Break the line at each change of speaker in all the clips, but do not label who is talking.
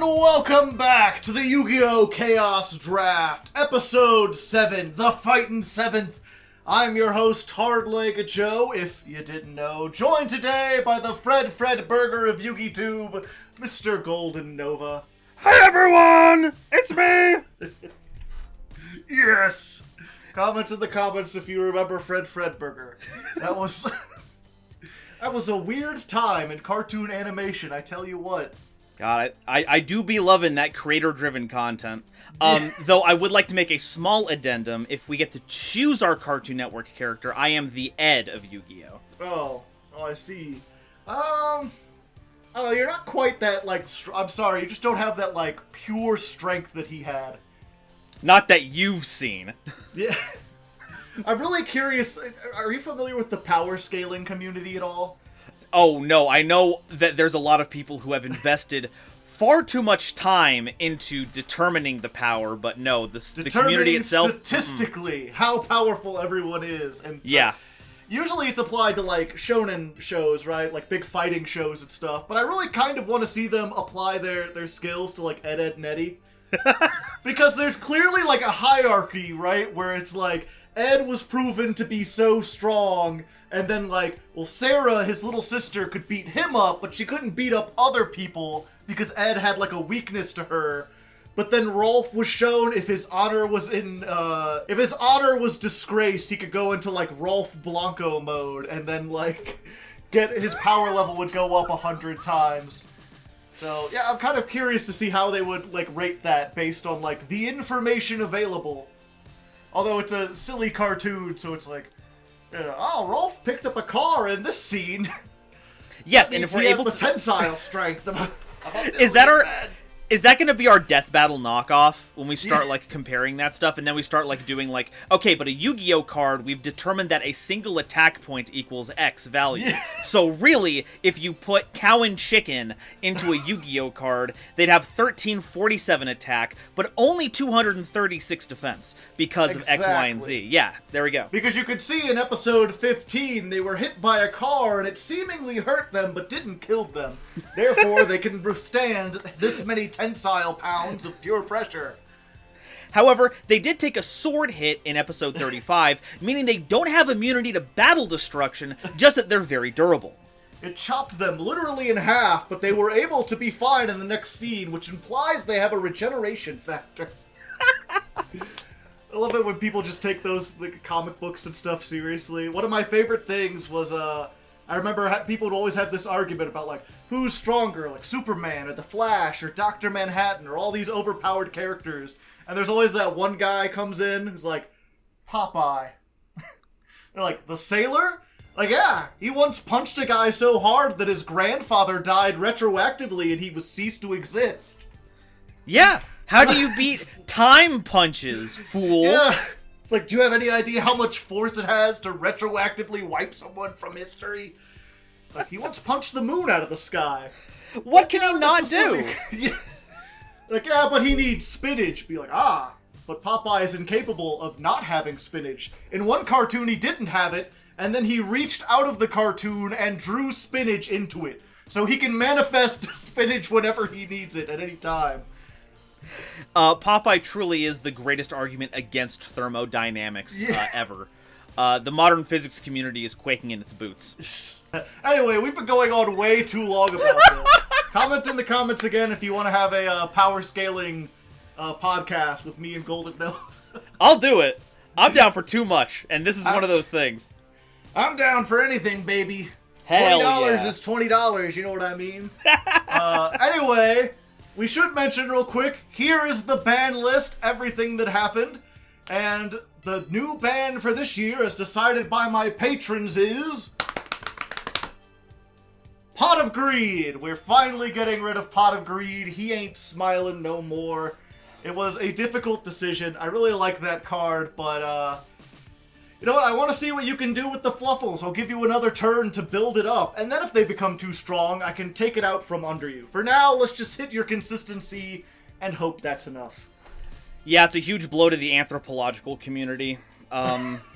Welcome back to the Yu-Gi-Oh! Chaos Draft, Episode 7, the Fightin' 7th. I'm your host, Hardleg Joe, if you didn't know, joined today by the Fred Burger of YugiTube, Mr. Golden Nova.
Hey everyone! It's me!
Yes! Comment in the comments if you remember Fred Burger. That was a weird time in cartoon animation, I tell you what.
God, I do be loving that creator-driven content. Though I would like to make a small addendum. If we get to choose our Cartoon Network character, I am the Ed of Yu-Gi-Oh!
Oh, I see. I don't know, you're not quite that, I'm sorry, you just don't have that, pure strength that he had.
Not that you've seen.
Yeah. I'm really curious, are you familiar with the power scaling community at all?
Oh, no, I know that there's a lot of people who have invested far too much time into determining the power, but no, the community itself...
statistically how powerful everyone is. And
yeah.
Usually it's applied to, shonen shows, right? Like, big fighting shows and stuff. But I really kind of want to see them apply their skills to, Ed, Edd, and Eddy. Because there's clearly, a hierarchy, right? Where it's Ed was proven to be so strong, and then, Sarah, his little sister, could beat him up, but she couldn't beat up other people because Ed had, a weakness to her. But then Rolf was shown if his honor was disgraced, he could go into, Rolf Blanco mode, and then, get his power level would go up 100 times. So, yeah, I'm kind of curious to see how they would, rate that based on, the information available. Although it's a silly cartoon, so it's Rolf picked up a car in this scene.
Yes, and if we're able
to...
the
tensile strength.
Is that going to be our Death Battle knockoff when we start, comparing that stuff? And then we start, doing, okay, but a Yu-Gi-Oh card, we've determined that a single attack point equals X value. Yeah. So, really, if you put Cow and Chicken into a Yu-Gi-Oh card, they'd have 1347 attack, but only 236 defense because of X, Y, and Z. Yeah, there we go.
Because you could see in episode 15, they were hit by a car, and it seemingly hurt them, but didn't kill them. Therefore, they can withstand this many tensile pounds of pure pressure.
However, they did take a sword hit in episode 35, meaning they don't have immunity to battle destruction, just that they're very durable.
It chopped them literally in half, but they were able to be fine in the next scene, which implies they have a regeneration factor. I love it when people just take those comic books and stuff seriously. One of my favorite things was, I remember people would always have this argument about, who's stronger, Superman or the Flash or Dr. Manhattan or all these overpowered characters. And there's always that one guy comes in who's Popeye. They're the sailor? Yeah, he once punched a guy so hard that his grandfather died retroactively and he was ceased to exist.
Yeah, how do you beat time punches, fool?
Yeah. It's do you have any idea how much force it has to retroactively wipe someone from history? It's he once punched the moon out of the sky.
What can he not do?
Yeah. Yeah, but he needs spinach. Be but Popeye is incapable of not having spinach. In one cartoon, he didn't have it, and then he reached out of the cartoon and drew spinach into it. So he can manifest spinach whenever he needs it at any time.
Popeye truly is the greatest argument against thermodynamics ever. The modern physics community is quaking in its boots.
Anyway, we've been going on way too long about this. Comment in the comments again if you want to have a power scaling podcast with me and Golden Nova.
I'll do it. I'm down for too much, and this is one of those things.
I'm down for anything, baby.
Hell
$20 is $20, you know what I mean? Anyway, we should mention real quick, here is the ban list, everything that happened, and the new ban for this year, as decided by my patrons, is... Pot of Greed! We're finally getting rid of Pot of Greed. He ain't smiling no more. It was a difficult decision. I really like that card, but, you know what? I want to see what you can do with the Fluffles. I'll give you another turn to build it up, and then if they become too strong, I can take it out from under you. For now, let's just hit your consistency and hope that's enough.
Yeah, it's a huge blow to the anthropological community.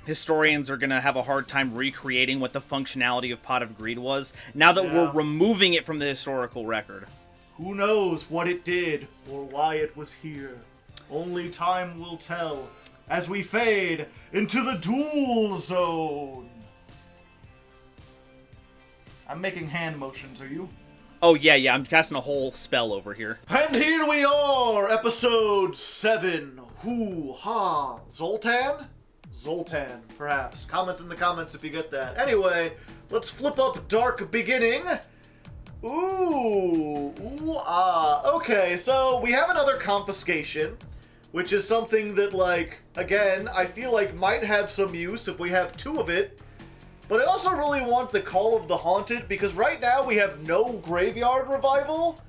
Historians are going to have a hard time recreating what the functionality of Pot of Greed was, now that we're removing it from the historical record.
Who knows what it did or why it was here? Only time will tell as we fade into the duel zone. I'm making hand motions, are you?
Oh, yeah, I'm casting a whole spell over here.
And here we are, episode 7. Hoo-ha. Zoltan? Zoltan, perhaps. Comment in the comments if you get that. Anyway, let's flip up Dark Beginning. Okay, so we have another confiscation, which is something that, like, again, I feel like might have some use if we have 2 of it. But I also really want the Call of the Haunted, because right now we have no Graveyard Revival,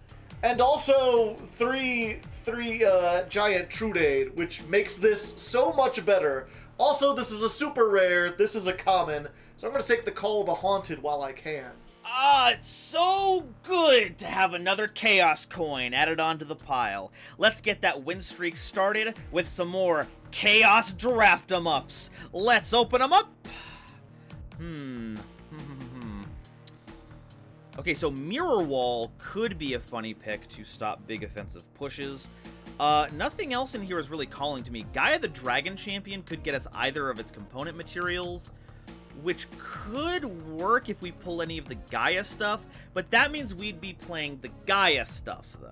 and also three Giant Trunade, which makes this so much better. Also, this is a super rare, this is a common, so I'm going to take the Call of the Haunted while I can.
It's so good to have another Chaos Coin added onto the pile. Let's get that win streak started with some more Chaos Draft 'em Ups. Let's open them up. Okay, so Mirror Wall could be a funny pick to stop big offensive pushes. Nothing else in here is really calling to me. Gaia the Dragon Champion could get us either of its component materials, which could work if we pull any of the Gaia stuff, but that means we'd be playing the Gaia stuff, though.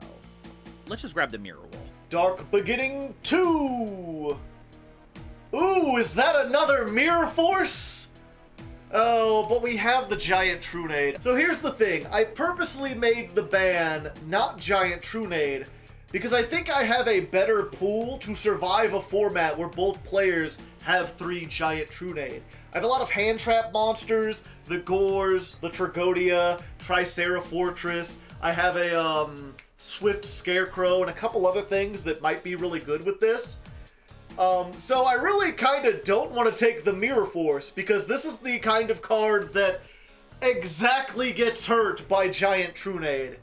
Let's just grab the Mirror Wall.
Dark Beginning 2! Ooh, is that another Mirror Force? Oh, but we have the Giant Trunade. So here's the thing. I purposely made the ban not Giant Trunade because I think I have a better pool to survive a format where both players have 3 Giant Trunade. I have a lot of hand trap monsters, the Gores, the Tragodia, Tricera Fortress. I have a Swift Scarecrow and a couple other things that might be really good with this. So I really kind of don't want to take the Mirror Force, because this is the kind of card that exactly gets hurt by Giant Trunade.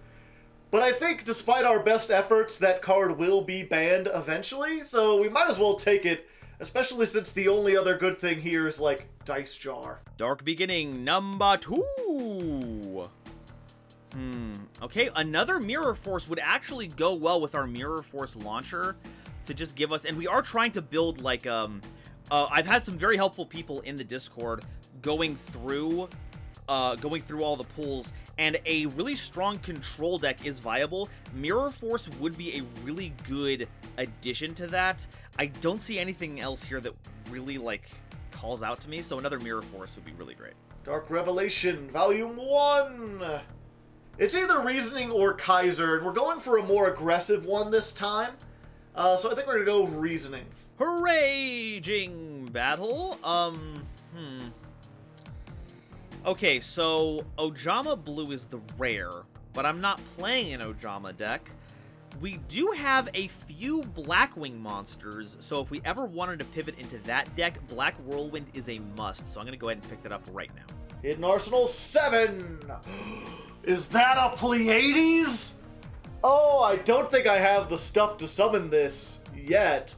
But I think despite our best efforts, that card will be banned eventually, so we might as well take it, especially since the only other good thing here is, like, Dice Jar.
Dark Beginning number 2. Okay, another Mirror Force would actually go well with our Mirror Force launcher to just give us, and we are trying to build, like, I've had some very helpful people in the Discord going through all the pools, and a really strong control deck is viable. Mirror Force would be a really good addition to that. I don't see anything else here that really, like, calls out to me, so another Mirror Force would be really great.
Dark Revelation, Volume 1! It's either Reasoning or Kaiser, and we're going for a more aggressive one this time. So I think we're gonna go Reasoning.
Raging Battle? Okay, so Ojama Blue is the rare, but I'm not playing an Ojama deck. We do have a few Blackwing monsters, so if we ever wanted to pivot into that deck, Black Whirlwind is a must, so I'm gonna go ahead and pick that up right now.
Hidden Arsenal 7! Is that a Pleiades? Oh, I don't think I have the stuff to summon this yet,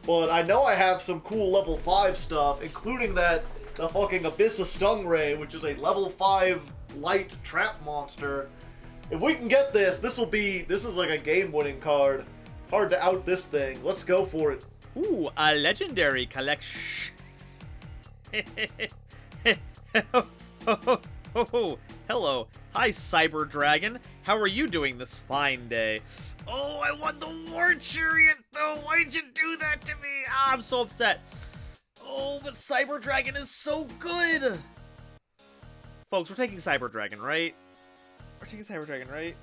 but I know I have some cool level 5 stuff, including the fucking Abyssa Stingray, which is a level 5 light trap monster. If we can get this, this is like a game-winning card. Hard to out this thing. Let's go for it.
Ooh, a legendary collection. Hello. Hi, Cyber Dragon. How are you doing this fine day? Oh, I want the War Chariot, though. Why'd you do that to me? Ah, I'm so upset. Oh, but Cyber Dragon is so good. Folks, we're taking Cyber Dragon, right? We're taking Cyber Dragon, right?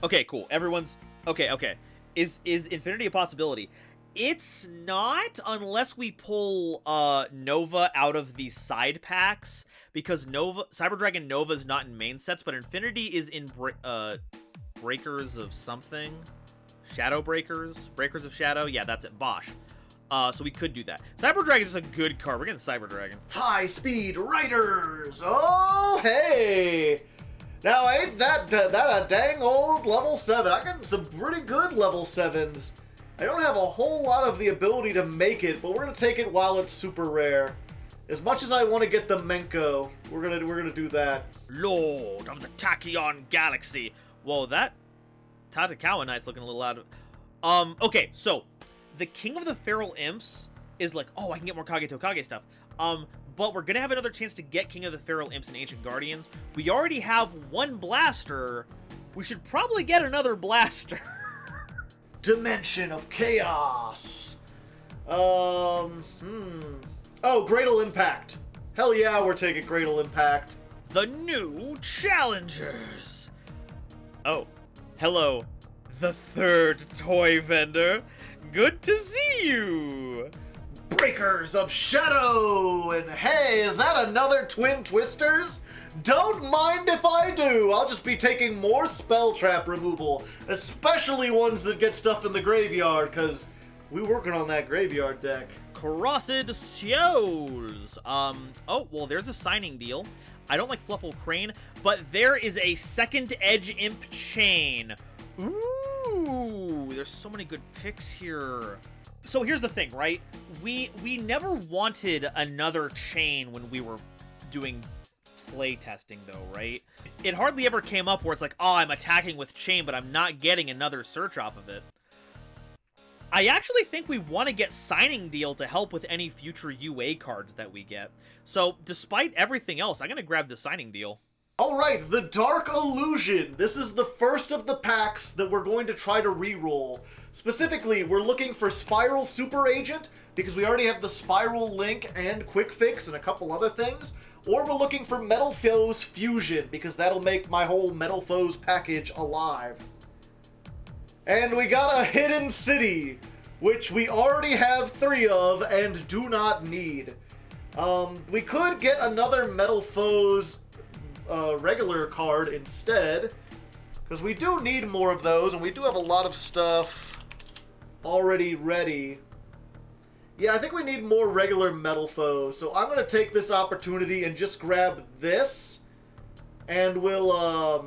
Okay, cool. Everyone's... Okay. Is Infinity a possibility? It's not unless we pull Nova out of the side packs, because Cyber Dragon Nova is not in main sets, but Infinity is in Breakers of something. Shadow Breakers? Breakers of Shadow? Yeah, that's it. Bosh. So we could do that. Cyber Dragon is a good card. We're getting Cyber Dragon.
High Speed Riders! Oh, hey! Now, ain't that a dang old level 7? I got some pretty good level 7s. I don't have a whole lot of the ability to make it, but we're gonna take it while it's super rare. As much as I want to get the Menko, we're gonna do that.
Lord of the Tachyon Galaxy. Whoa, that Tatakawa Knight's looking a little out of... okay, so the King of the Feral Imps is like, oh, I can get more Kage Tokage stuff. But we're gonna have another chance to get King of the Feral Imps and Ancient Guardians. We already have one blaster. We should probably get another blaster.
Dimension of Chaos. Oh, Gradle Impact. Hell yeah, we're taking Gradle Impact.
The new challengers. Oh, hello, the third toy vendor. Good to see you.
Breakers of Shadow! And hey, is that another Twin Twisters? Don't mind if I do. I'll just be taking more spell trap removal, especially ones that get stuff in the graveyard, because we're working on that graveyard deck.
Crossed Shows. Oh, well, there's a signing deal. I don't like Fluffle Crane, but there is a second Edge Imp Chain. Ooh, there's so many good picks here. So here's the thing, right? We never wanted another chain when we were doing play testing, though, right? It hardly ever came up where it's like, oh, I'm attacking with chain, but I'm not getting another search off of it. I actually think we want to get Signing Deal to help with any future UA cards that we get. So, despite everything else, I'm going to grab the Signing Deal.
Alright, the Dark Illusion. This is the first of the packs that we're going to try to reroll. Specifically, we're looking for Spiral Super Agent, because we already have the Spiral Link and Quick Fix and a couple other things. Or we're looking for Metal Foes Fusion, because that'll make my whole Metal Foes package alive. And we got a Hidden City, which we already have 3 of and do not need. We could get another Metal Foes regular card instead, because we do need more of those, and we do have a lot of stuff already ready. Yeah, I think we need more regular Metal Foes, so I'm going to take this opportunity and just grab this, and we'll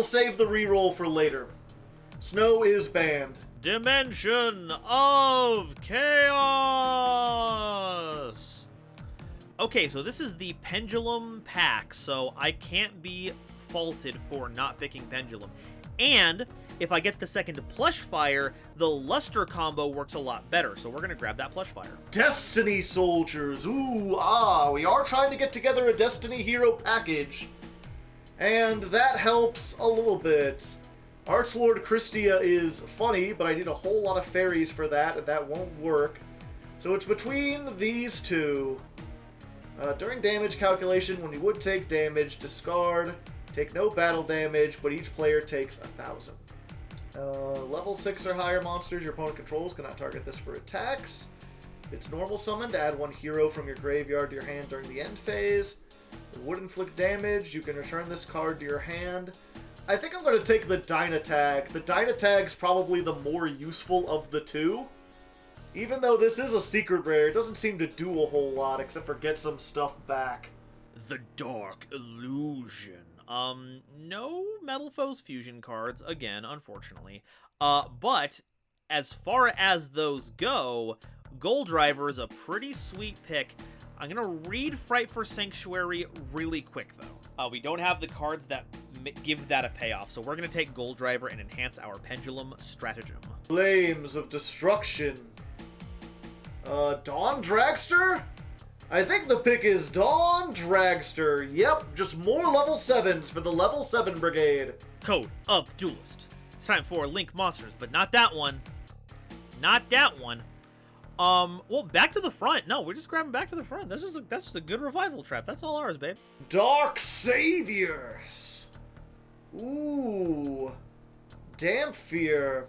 save the reroll for later. Snow is banned.
Dimension of Chaos! Okay, so this is the Pendulum pack, so I can't be faulted for not picking Pendulum. And if I get the second Plush Fire, the Luster combo works a lot better, so we're going to grab that Plush Fire.
Destiny Soldiers! Ooh, we are trying to get together a Destiny Hero package, and that helps a little bit. Archlord Christia is funny, but I need a whole lot of fairies for that, and that won't work. So it's between these two. During damage calculation, when you would take damage, discard, take no battle damage, but each player takes 1,000. Level 6 or higher monsters your opponent controls cannot target this for attacks. It's normal summoned, add 1 hero from your graveyard to your hand during the end phase. It would inflict damage, you can return this card to your hand. I think I'm going to take the Dynatag. The Dynatag's probably the more useful of the two. Even though this is a secret rare, it doesn't seem to do a whole lot except for get some stuff back.
The Dark Illusion. No Metal Foes Fusion cards, again, unfortunately. But as far as those go, Gold Driver is a pretty sweet pick. I'm going to read Fright for Sanctuary really quick, though. We don't have the cards that give that a payoff, so we're going to take Gold Driver and enhance our Pendulum stratagem.
Flames of Destruction. Dawn Dragster? I think the pick is Dawn Dragster. Yep, just more level 7s for the level 7 brigade.
Code of Duelist. It's time for Link Monsters, but not that one. Not that one. Well, back to the front. No, we're just grabbing back to the front. That's just a good revival trap. That's all ours, babe.
Dark Saviors. Ooh. Damphere.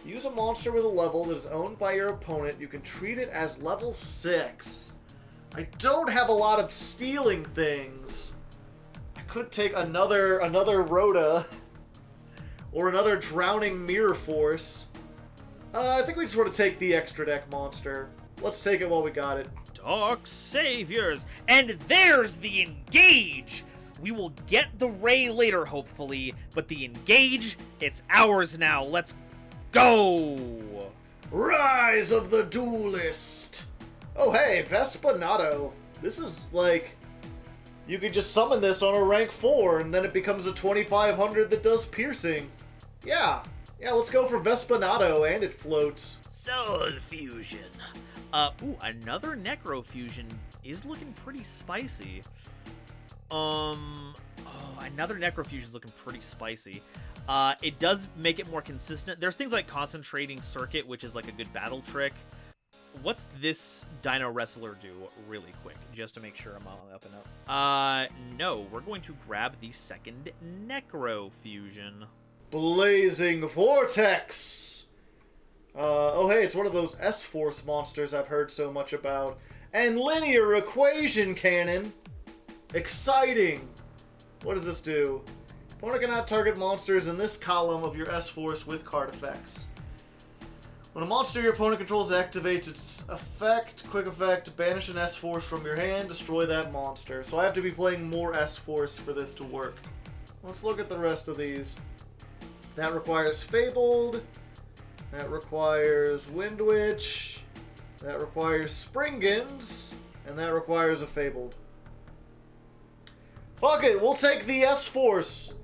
Use a monster with a level that is owned by your opponent. You can treat it as level 6. I don't have a lot of stealing things. I could take another Rhoda. Or another Drowning Mirror Force. I think we just want to take the extra deck monster. Let's take it while we got it.
Dark Saviors. And there's the Engage. We will get the Ray later, hopefully. But the Engage, it's ours now. Let's go!
Rise of the Duelist! Oh hey, Vespanado. This is like... You could just summon this on a rank 4, and then it becomes a 2500 that does piercing. Yeah, let's go for Vespinato, and it floats.
Soul Fusion. Ooh, another Necro Fusion is looking pretty spicy. Another Necro Fusion is looking pretty spicy. It does make it more consistent. There's things like Concentrating Circuit, which is like a good battle trick. What's this Dino Wrestler do really quick, just to make sure I'm on the up and up? No, we're going to grab the second Necro Fusion.
Blazing Vortex! Oh hey, it's one of those S-Force monsters I've heard so much about. And Linear Equation Cannon! Exciting! What does this do? Opponent cannot target monsters in this column of your S-Force with card effects. When a monster your opponent controls activates its effect, quick effect, banish an S-Force from your hand, destroy that monster. So I have to be playing more S-Force for this to work. Let's look at the rest of these. That requires Fabled. That requires Wind Witch. That requires Springans. And that requires a Fabled. Fuck it, we'll take the S-Force.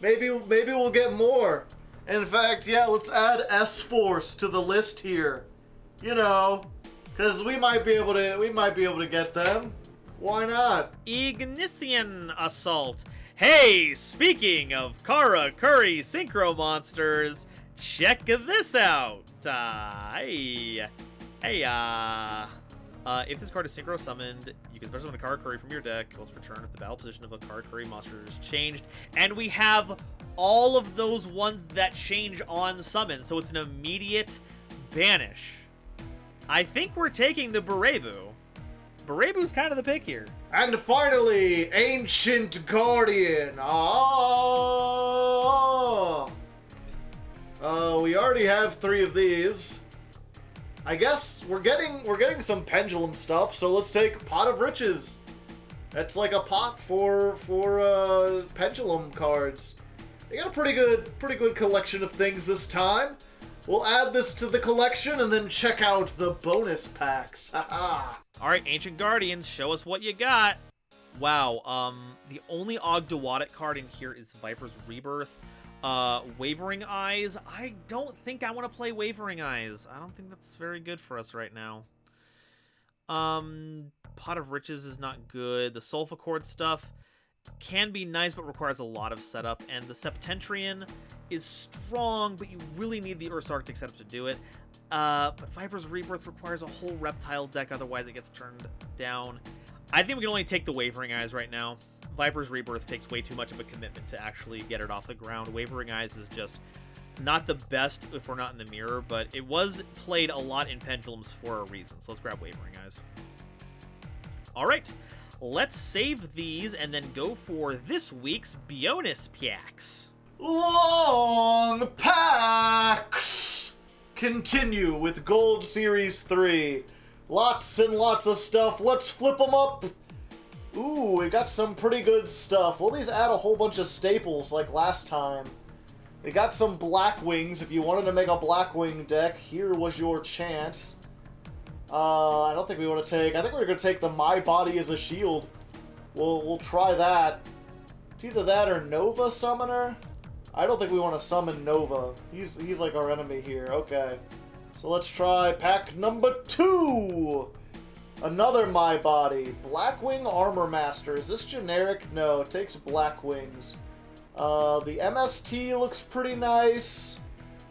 Maybe we'll get more. In fact, yeah, let's add S-Force to the list here. You know, because we might be able to get them. Why not?
Ignition Assault. Hey, speaking of Kara Curry Synchro Monsters, check this out. If this card is Synchro summoned, you can special summon a Kara Curry from your deck. Let's return if the battle position of a Kara Curry monster is changed. And we have all of those ones that change on summon, so it's an immediate banish. I think we're taking the Berebu. Berebu's kind of the pick here.
And finally, Ancient Guardian. We already have 3 of these. I guess we're getting some pendulum stuff, so let's take Pot of Riches. That's like a pot for pendulum cards. They got a pretty good collection of things this time. We'll add this to the collection and then check out the bonus packs.
Alright, Ancient Guardians, show us what you got. Wow, the only Ogdoadic card in here is Viper's Rebirth. Wavering Eyes. I don't think I want to play Wavering Eyes. I don't think that's very good for us right now. Pot of Riches is not good. The Sulfachord stuff can be nice, but requires a lot of setup. And the Septentrion is strong, but you really need the Ursa Arctic setup to do it. But Viper's Rebirth requires a whole reptile deck, otherwise it gets turned down. I think we can only take the Wavering Eyes right now. Viper's Rebirth takes way too much of a commitment to actually get it off the ground. Wavering Eyes is just not the best if we're not in the mirror, but it was played a lot in Pendulums for a reason. So let's grab Wavering Eyes. All right, let's save these and then go for this week's bonus packs.
Long packs continue with Gold Series 3. Lots and lots of stuff. Let's flip them up. Ooh, we got some pretty good stuff. Will these add a whole bunch of staples like last time? We got some Blackwings. If you wanted to make a Blackwing deck, here was your chance. I don't think we want to take... I think we're going to take the My Body as a Shield. We'll try that. It's either that or Nova Summoner. I don't think we want to summon Nova. He's like our enemy here. Okay. So let's try pack number 2. Another My Body. Blackwing Armor Master. Is this generic? No, it takes Blackwings. The MST looks pretty nice.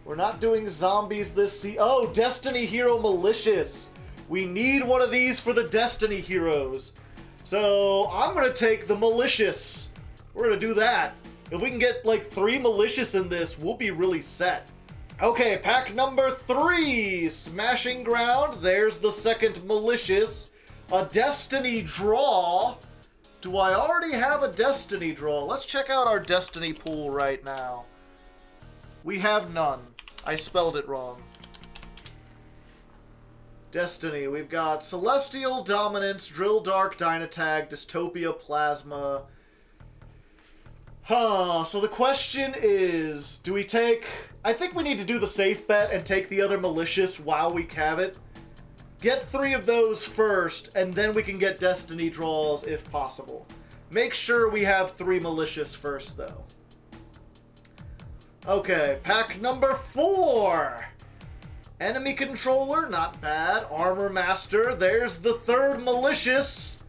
We're not doing zombies this Oh, Destiny Hero Malicious. We need one of these for the Destiny Heroes. So I'm going to take the Malicious. We're going to do that. If we can get like 3 Malicious in this, we'll be really set. Okay, pack number 3, Smashing Ground. There's the second Malicious. A Destiny Draw. Do I already have a Destiny Draw? Let's check out our Destiny pool right now. We have none. I spelled it wrong. Destiny, we've got Celestial Dominance, Drill Dark Dynatag, Dystopia Plasma. So the question is, do we take... I think we need to do the safe bet and take the other Malicious while we have it. Get 3 of those first, and then we can get Destiny draws if possible. Make sure we have 3 malicious first, though. Okay, pack number 4. Enemy controller, not bad. Armor master, there's the 3rd malicious.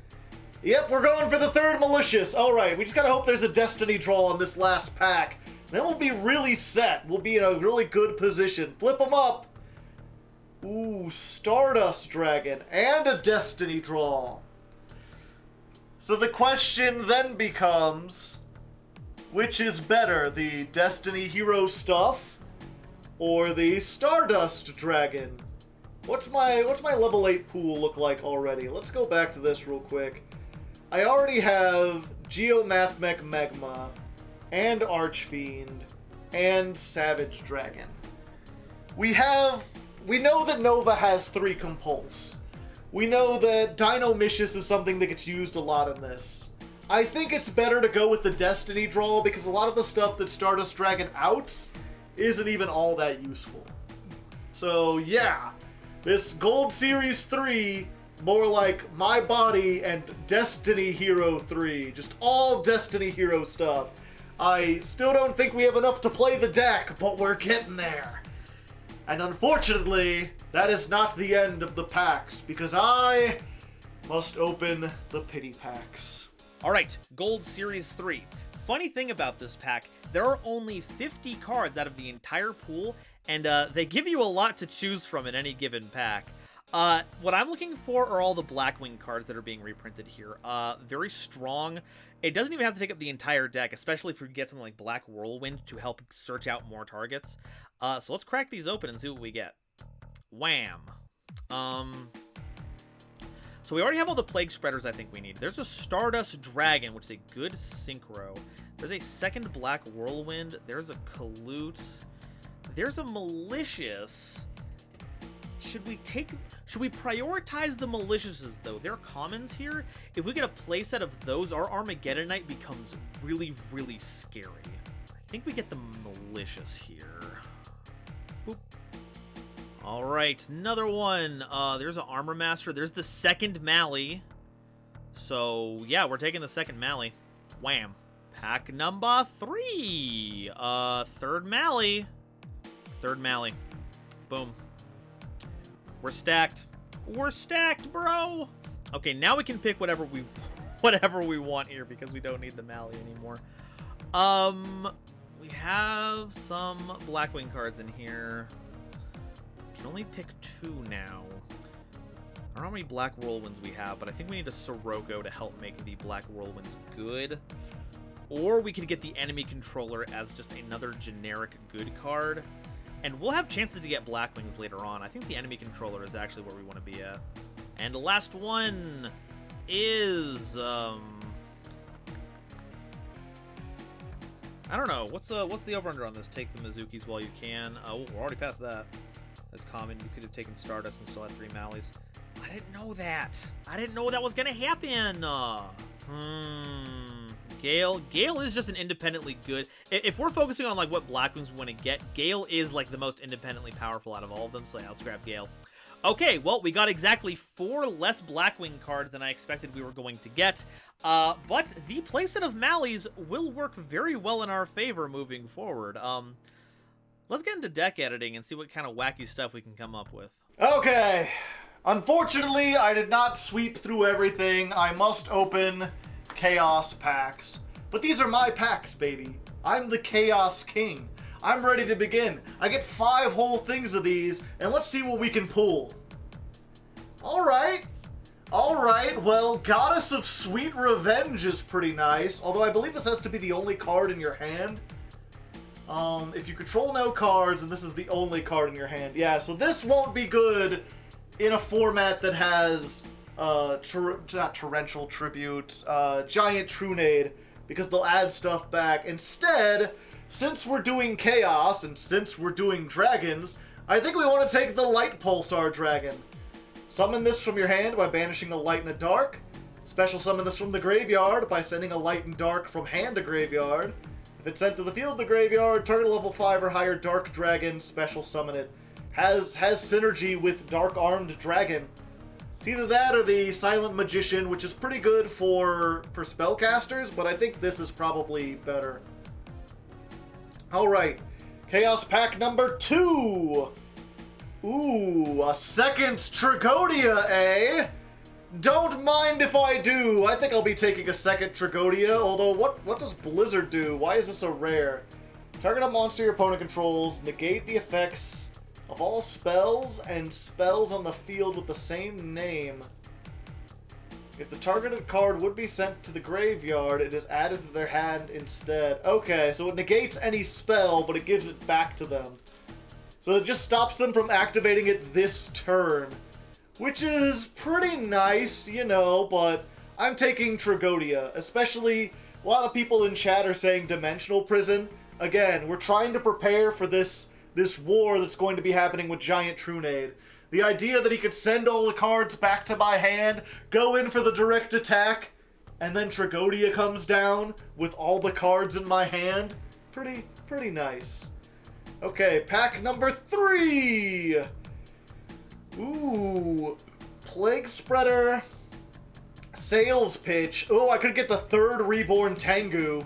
Yep, we're going for the 3rd malicious. Alright, we just gotta hope there's a destiny draw on this last pack. Then we'll be really set. We'll be in a really good position. Flip them up. Ooh, Stardust Dragon and a destiny draw. So the question then becomes, which is better, the Destiny Hero stuff or the Stardust Dragon? What's my level 8 pool look like already? Let's go back to this real quick. I already have Geomathmech Magma and Archfiend and Savage Dragon. We know that Nova has 3 Compulse. We know that Dinomicious is something that gets used a lot in this. I think it's better to go with the Destiny draw because a lot of the stuff that Stardust Dragon outs isn't even all that useful. So yeah, this Gold Series 3, more like My Body and Destiny Hero 3, just all Destiny Hero stuff. I still don't think we have enough to play the deck, but we're getting there. And unfortunately, that is not the end of the packs, because I must open the pity packs.
Alright, Gold Series 3. Funny thing about this pack, there are only 50 cards out of the entire pool, and they give you a lot to choose from in any given pack. What I'm looking for are all the Blackwing cards that are being reprinted here. Very strong. It doesn't even have to take up the entire deck, especially if we get something like Black Whirlwind to help search out more targets. So let's crack these open and see what we get. Wham. So we already have all the Plague Spreaders I think we need. There's a Stardust Dragon, which is a good synchro. There's a second Black Whirlwind. There's a Kalute. There's a Malicious. Should we prioritize the Maliciouses, though? They're commons here. If we get a playset of those, our Armageddonite becomes really, really scary. I think we get the Malicious here. Boop. Alright, another one. There's an Armor Master. There's the second Mally. So, yeah, we're taking the second Mally. Wham. Pack number 3. Third Mally. Third Mally. Boom. We're stacked. We're stacked, bro! Okay, now we can pick whatever we want here because we don't need the Mally anymore. We have some Blackwing cards in here. We can only pick 2 now. I don't know how many Black Whirlwinds we have, but I think we need a Sirocco to help make the Black Whirlwinds good. Or we could get the enemy controller as just another generic good card. And we'll have chances to get Blackwings later on. I think the enemy controller is actually where we want to be at. And the last one is I don't know. What's the over-under on this? Take the Mizukis while you can. Oh, we're already past that. That's common. You could have taken Stardust and still had 3 Mallies. I didn't know that. I didn't know that was gonna happen. Gale is just an independently good. If we're focusing on like what Blackwings we want to get, Gale is like the most independently powerful out of all of them. So yeah, let's grab Gale. Okay, well, we got exactly 4 less Blackwing cards than I expected we were going to get. But the playset of Mallies will work very well in our favor moving forward. Let's get into deck editing and see what kind of wacky stuff we can come up with.
Okay. Unfortunately, I did not sweep through everything. I must open Chaos packs. But these are my packs, baby. I'm the Chaos King. I'm ready to begin. I get 5 whole things of these, and let's see what we can pull. Alright. Alright, well, Goddess of Sweet Revenge is pretty nice, although I believe this has to be the only card in your hand. If you control no cards, and this is the only card in your hand. Yeah, so this won't be good in a format that has not Torrential Tribute, Giant Trunade, because they'll add stuff back. Instead, since we're doing Chaos, and since we're doing Dragons, I think we want to take the Light Pulsar Dragon. Summon this from your hand by banishing a Light and a Dark. Special summon this from the graveyard by sending a Light and Dark from hand to graveyard. If it's sent to the field to graveyard, target level 5 or higher Dark Dragon, special summon it. Has synergy with Dark Armed Dragon. It's either that or the Silent Magician, which is pretty good for spellcasters, but I think this is probably better. Alright, Chaos Pack number 2! Ooh, a second Tragodia, eh? Don't mind if I do. I think I'll be taking a second Tragodia, although what does Blizzard do? Why is this a rare? Target a monster your opponent controls, negate the effects of all spells and spells on the field with the same name. If the targeted card would be sent to the graveyard, it is added to their hand instead. Okay, so it negates any spell, but it gives it back to them. So it just stops them from activating it this turn. Which is pretty nice, you know, but I'm taking Tragodia. Especially, a lot of people in chat are saying Dimensional Prison. Again, we're trying to prepare for this war that's going to be happening with Giant Trunade. The idea that he could send all the cards back to my hand, go in for the direct attack, and then Tragodia comes down with all the cards in my hand. Pretty nice. Okay, pack number 3! Ooh, Plague Spreader, Sales Pitch. Oh, I could get the 3rd Reborn Tengu.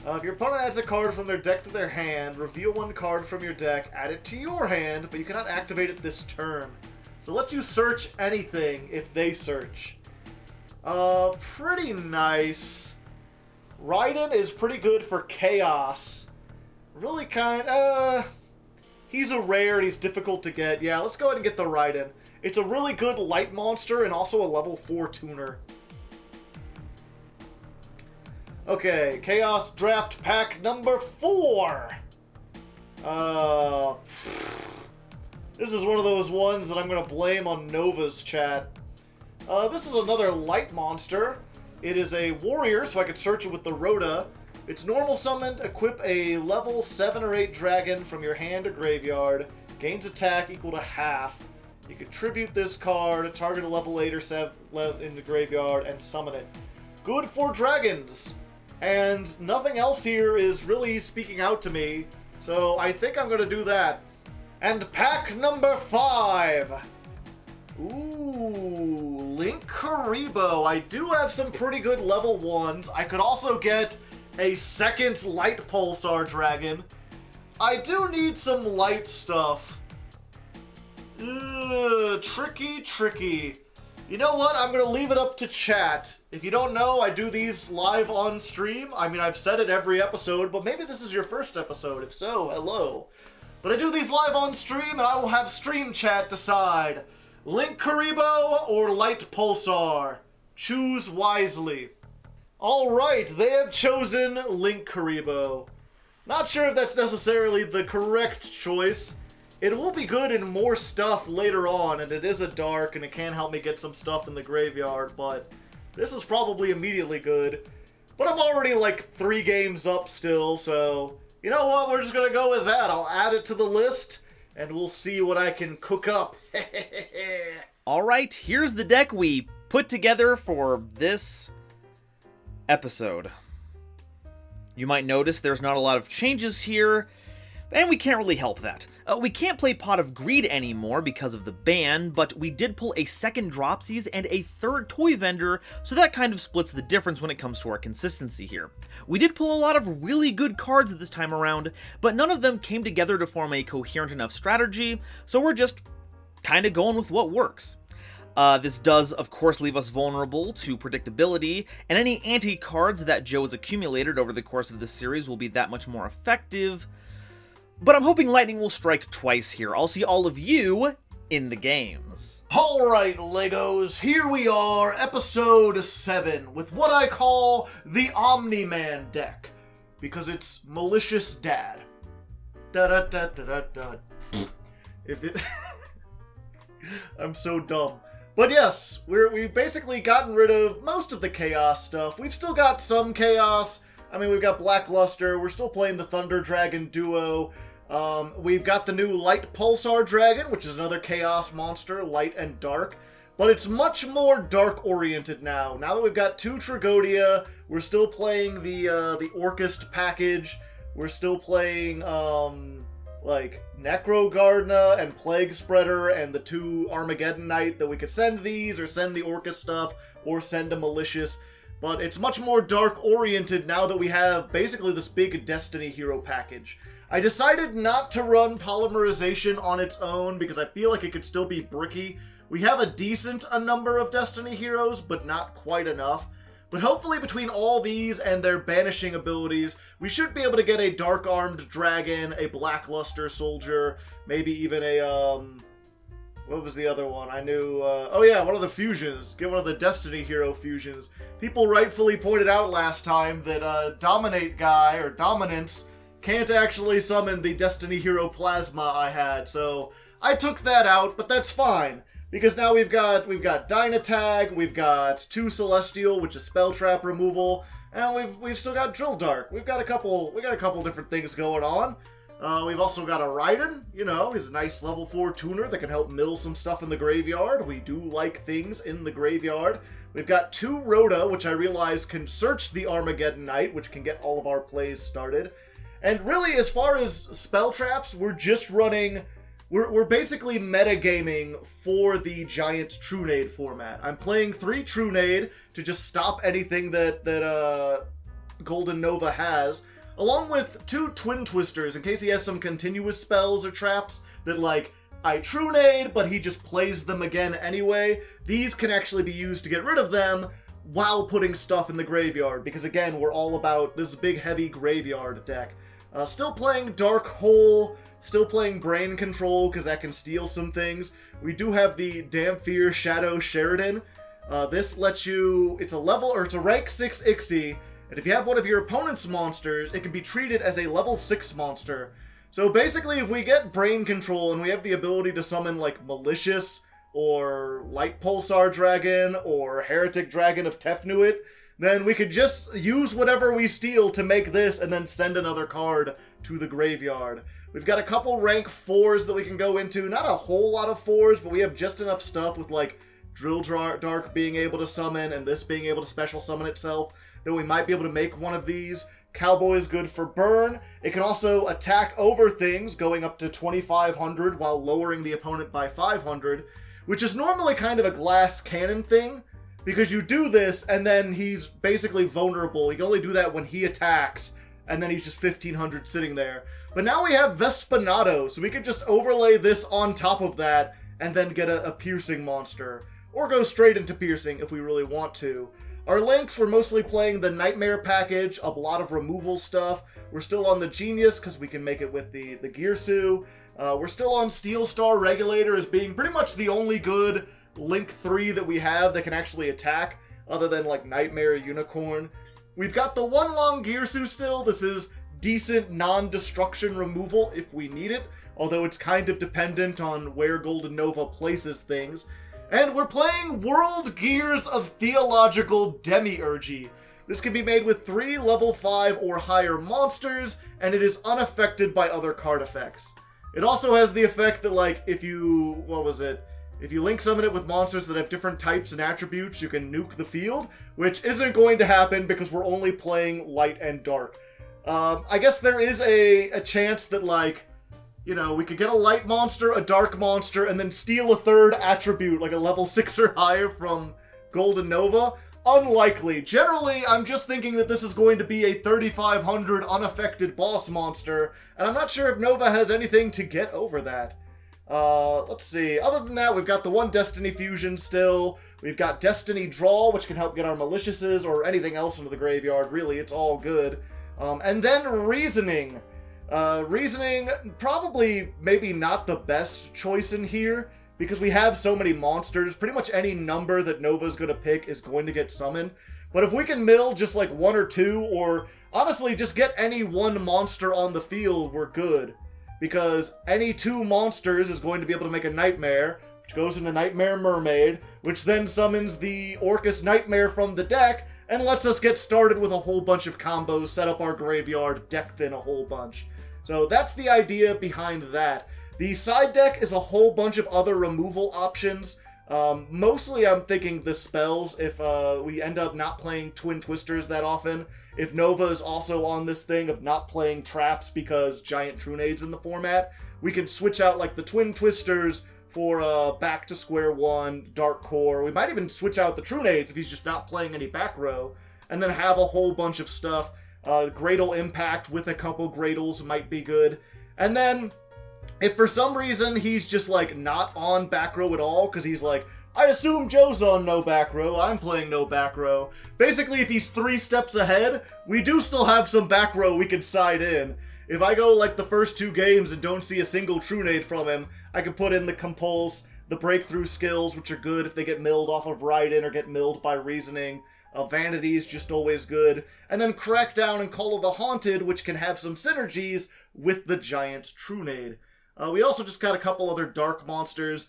If your opponent adds a card from their deck to their hand, reveal 1 card from your deck, add it to your hand, but you cannot activate it this turn. So lets you search anything if they search. Pretty nice. Raiden is pretty good for Chaos. Really he's a rare and he's difficult to get. Yeah, let's go ahead and get the Raiden. It's a really good light monster and also a level 4 tuner. Okay, Chaos Draft Pack number 4! This is one of those ones that I'm going to blame on Nova's chat. This is another light monster. It is a warrior, so I can search it with the Rhoda. It's normal summoned, equip a level 7 or 8 dragon from your hand or graveyard. Gains attack equal to half. You can tribute this card, target a level 8 or 7 in the graveyard, and summon it. Good for dragons! And nothing else here is really speaking out to me, so I think I'm going to do that. And pack number 5! Ooh, Link Karibo. I do have some pretty good level 1s. I could also get a second Light Pulsar Dragon. I do need some light stuff. Tricky. You know what? I'm going to leave it up to chat. If you don't know, I do these live on stream. I mean, I've said it every episode, but maybe this is your first episode. If so, hello. But I do these live on stream, and I will have stream chat decide. Link Karibo or Light Pulsar? Choose wisely. Alright, they have chosen Link Karibo. Not sure if that's necessarily the correct choice. It will be good in more stuff later on, and it is a dark, and it can help me get some stuff in the graveyard, but this is probably immediately good. But I'm already like 3 games up still, so you know what, we're just gonna go with that. I'll add it to the list, and we'll see what I can cook up.
Alright, here's the deck we put together for this episode. You might notice there's not a lot of changes here, and we can't really help that. We can't play Pot of Greed anymore because of the ban, but we did pull a second Dropsies and a third Toy Vendor, so that kind of splits the difference when it comes to our consistency here. We did pull a lot of really good cards this time around, but none of them came together to form a coherent enough strategy, so we're just kind of going with what works. This does, of course, leave us vulnerable to predictability, and any anti-cards that Joe has accumulated over the course of this series will be that much more effective. But I'm hoping lightning will strike twice here. I'll see all of you in the games.
Alright, Legos, here we are, episode 7, with what I call the Omni-Man deck, because it's Malicious Dad. Da-da-da-da-da-da. I'm so dumb. But yes, we've basically gotten rid of most of the Chaos stuff. We've still got some Chaos. I mean, we've got Blackluster, we're still playing the Thunder Dragon duo. We've got the new Light Pulsar Dragon, which is another Chaos monster, light and dark. But it's much more dark-oriented now. Now that we've got 2 Tragodia, we're still playing the Orcust package. We're still playing, like Necro Gardener and Plague Spreader and the 2 Armageddon Knight that we could send these, or send the Orcus stuff, or send a Malicious. But it's much more dark-oriented now that we have basically this big Destiny Hero package. I decided not to run Polymerization on its own because I feel like it could still be bricky. We have a decent number of Destiny Heroes, but not quite enough. But hopefully between all these and their banishing abilities, we should be able to get a Dark-Armed Dragon, a Blackluster Soldier, maybe even a, what was the other one? I knew, oh yeah, one of the fusions. Get one of the Destiny Hero fusions. People rightfully pointed out last time that, Dominate guy, or Dominance, can't actually summon the Destiny Hero Plasma I had, so I took that out, but that's fine. Because now we've got Dynatag, we've got 2 Celestial, which is Spell Trap removal, and we've still got Drill Dark. We got a couple different things going on. We've also got a Raiden, you know, he's a nice level 4 tuner that can help mill some stuff in the graveyard. We do like things in the graveyard. We've got 2 Rhoda, which I realize can search the Armageddon Knight, which can get all of our plays started. And really, as far as spell traps, we're just running... We're basically metagaming for the giant Trunade format. I'm playing 3 Trunade to just stop anything that Golden Nova has, along with 2 Twin Twisters in case he has some continuous spells or traps that, like, I Trunade, but he just plays them again anyway. These can actually be used to get rid of them while putting stuff in the graveyard, because again, we're all about this big heavy graveyard deck. Still playing Dark Hole, still playing Brain Control, because that can steal some things. We do have the Damphir Shadow Sheridan. This lets you, it's a rank 6 Ixie, and if you have one of your opponent's monsters, it can be treated as a level 6 monster. So basically, if we get Brain Control and we have the ability to summon, like, Malicious, or Light Pulsar Dragon, or Heretic Dragon of Tefnuit, then we could just use whatever we steal to make this and then send another card to the graveyard. We've got a couple rank 4s that we can go into. Not a whole lot of 4s, but we have just enough stuff with, like, Drill Dark being able to summon and this being able to special summon itself that we might be able to make one of these. Cowboy is good for burn. It can also attack over things, going up to 2,500 while lowering the opponent by 500, which is normally kind of a glass cannon thing, because you do this and then he's basically vulnerable. You can only do that when he attacks, and then he's just 1,500 sitting there. But now we have Vespinato, so we could just overlay this on top of that and then get a piercing monster. Or go straight into piercing if we really want to. Our links, we're mostly playing the Nightmare package, a lot of removal stuff. We're still on the Genius, because we can make it with the Gearsu. We're still on Steel Star Regulator as being pretty much the only good Link 3 that we have that can actually attack, other than, like, Nightmare Unicorn. We've got the one long Gearsu still. This is decent non-destruction removal if we need it, although it's kind of dependent on where Golden Nova places things. And we're playing World Gears of Theological Demiurgy. This can be made with 3 level 5 or higher monsters, and it is unaffected by other card effects. It also has the effect that, like, if you link summon it with monsters that have different types and attributes, you can nuke the field, which isn't going to happen because we're only playing light and dark. I guess there is a chance that, like, you know, we could get a light monster, a dark monster, and then steal a 3rd attribute, like a level 6 or higher from Golden Nova. Unlikely. Generally, I'm just thinking that this is going to be a 3,500 unaffected boss monster, and I'm not sure if Nova has anything to get over that. Let's see. Other than that, we've got the one Destiny Fusion still. We've got Destiny Draw, which can help get our Maliciouses or anything else into the graveyard. Really, it's all good. And then Reasoning. Reasoning, probably maybe not the best choice in here, because we have so many monsters. Pretty much any number that Nova's going to pick is going to get summoned. But if we can mill just like 1 or 2, or honestly just get any one monster on the field, we're good. Because any 2 monsters is going to be able to make a Nightmare, which goes into Nightmare Mermaid, which then summons the Orcus Nightmare from the deck, and lets us get started with a whole bunch of combos, set up our graveyard, deck thin a whole bunch. So that's the idea behind that. The side deck is a whole bunch of other removal options. Mostly I'm thinking the spells, if we end up not playing Twin Twisters that often, if Nova is also on this thing of not playing traps because Giant Truenade's in the format, we could switch out like the Twin Twisters for back to square one, Dark Core. We might even switch out the Trunades if he's just not playing any back row, and then have a whole bunch of stuff. Gradle Impact with a couple Gradles might be good. And then, if for some reason he's just like not on back row at all, because he's like, I assume Joe's on no back row, I'm playing no back row. Basically, if he's 3 steps ahead, we do still have some back row we can side in. If I go like the first 2 games and don't see a single Trunade from him, I can put in the Compulse, the Breakthrough skills, which are good if they get milled off of Ride-In or get milled by Reasoning. Vanity's just always good. And then Crackdown and Call of the Haunted, which can have some synergies with the Giant Trunade. We also just got a couple other Dark monsters.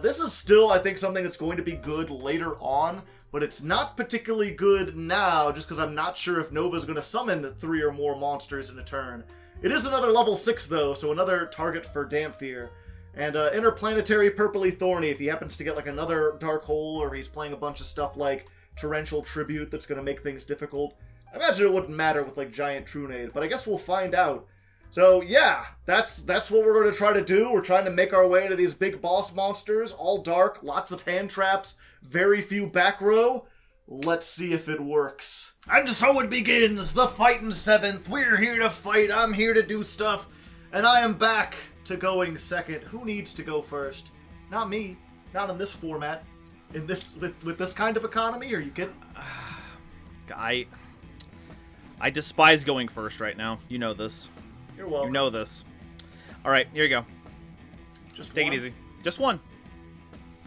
This is still, I think, something that's going to be good later on, but it's not particularly good now, just because I'm not sure if Nova's going to summon 3 or more monsters in a turn. It is another level 6, though, so another target for Damphere. And Interplanetary Purpley Thorny, if he happens to get like another Dark Hole, or he's playing a bunch of stuff like Torrential Tribute that's going to make things difficult. I imagine it wouldn't matter with like Giant Trunade, but I guess we'll find out. So yeah, that's what we're going to try to do. We're trying to make our way to these big boss monsters, all dark, lots of hand traps, very few back row. Let's see if it works. And so it begins, the Fightin' 7th. We're here to fight, I'm here to do stuff, and I am back to going second. Who needs to go first? Not me. Not in this format. In this with this kind of economy? Are you kidding?
I despise going first right now. You know this.
You're welcome.
You know this. All right, here you go.
Just
Take
one?
it easy. Just one.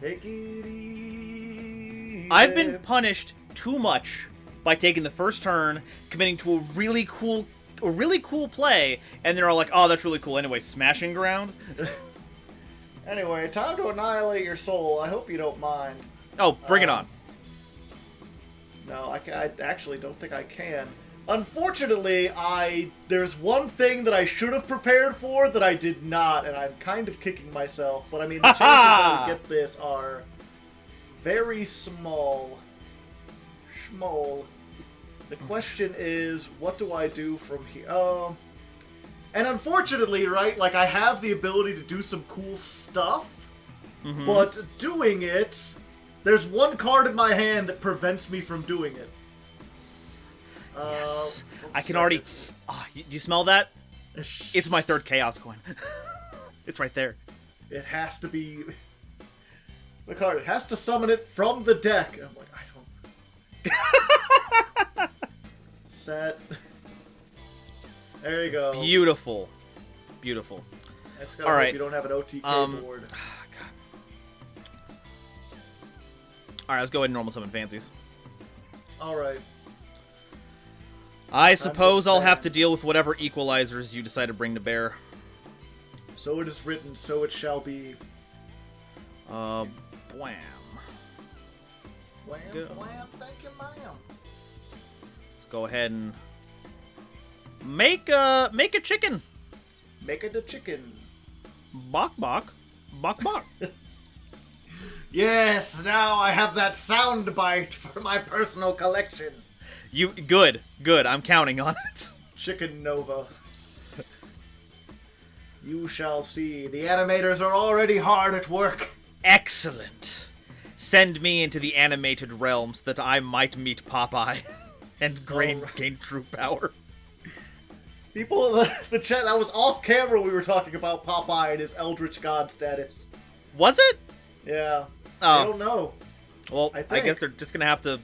Take it easy.
I've been punished too much by taking the first turn, committing to a really cool play, and they're all like, "Oh, that's really cool." Anyway, smashing ground.
Anyway, time to annihilate your soul. I hope you don't mind.
Oh, bring it on.
No, I actually don't think I can. Unfortunately, there's one thing that I should have prepared for that I did not, and I'm kind of kicking myself. But I mean, the chances I would get this are very small. Schmoll. The question is, what do I do from here? And unfortunately, right, like, I have the ability to do some cool stuff, but doing it, there's one card in my hand that prevents me from doing it.
Yes. I can already... Oh, do you smell that? It's my 3rd Chaos coin. It's right there.
It has to be... The card, it has to summon it from the deck. I'm like, I don't... Set... There you go.
Beautiful. Beautiful.
I just gotta hope you don't have an OTK board.
God. Alright, let's go ahead and normal summon Fancies.
Alright.
I suppose I'll have to deal with whatever equalizers you decide to bring to bear.
So it is written, so it shall be.
Blam.
Wham, wham, thank you, ma'am.
Let's go ahead and make a chicken.
Make it a chicken.
Bok bok. Bok bok.
Yes, now I have that sound bite for my personal collection.
Good. I'm counting on it.
Chicken Nova. You shall see. The animators are already hard at work.
Excellent. Send me into the animated realms that I might meet Popeye and gain true power.
People in the chat, that was off camera we were talking about Popeye and his Eldritch God status.
Was it?
Yeah.
Oh.
I don't know.
Well, I guess they're just going to have to...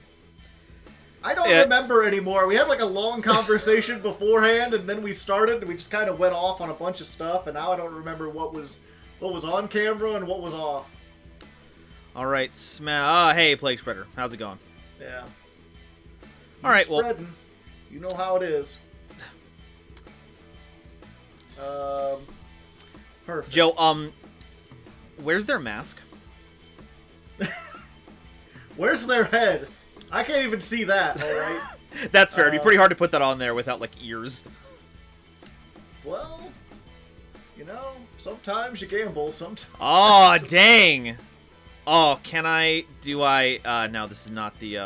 I don't remember anymore. We had like a long conversation beforehand, and then we started, and we just kind of went off on a bunch of stuff, and now I don't remember what was on camera and what was off.
All right, hey, Plague Spreader, how's it going?
Yeah.
All right,
spreading. You know how it is. Perfect.
Joe, where's their mask?
Where's their head? I can't even see that, alright?
That's fair. It'd be pretty hard to put that on there without, like, ears.
Well, you know, sometimes you gamble, sometimes...
Aw, dang! Oh, can I? Do I? No, this is not the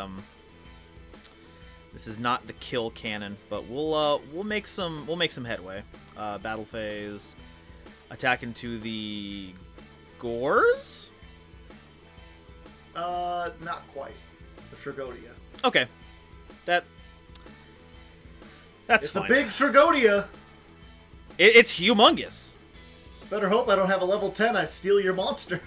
This is not the kill cannon, but we'll make some headway. Battle phase, attack into the gores.
Not quite. The Tragodia.
Okay, that's
It's
fine.
a big Tragodia.
It's humongous.
Better hope I don't have a level 10. I steal your monster.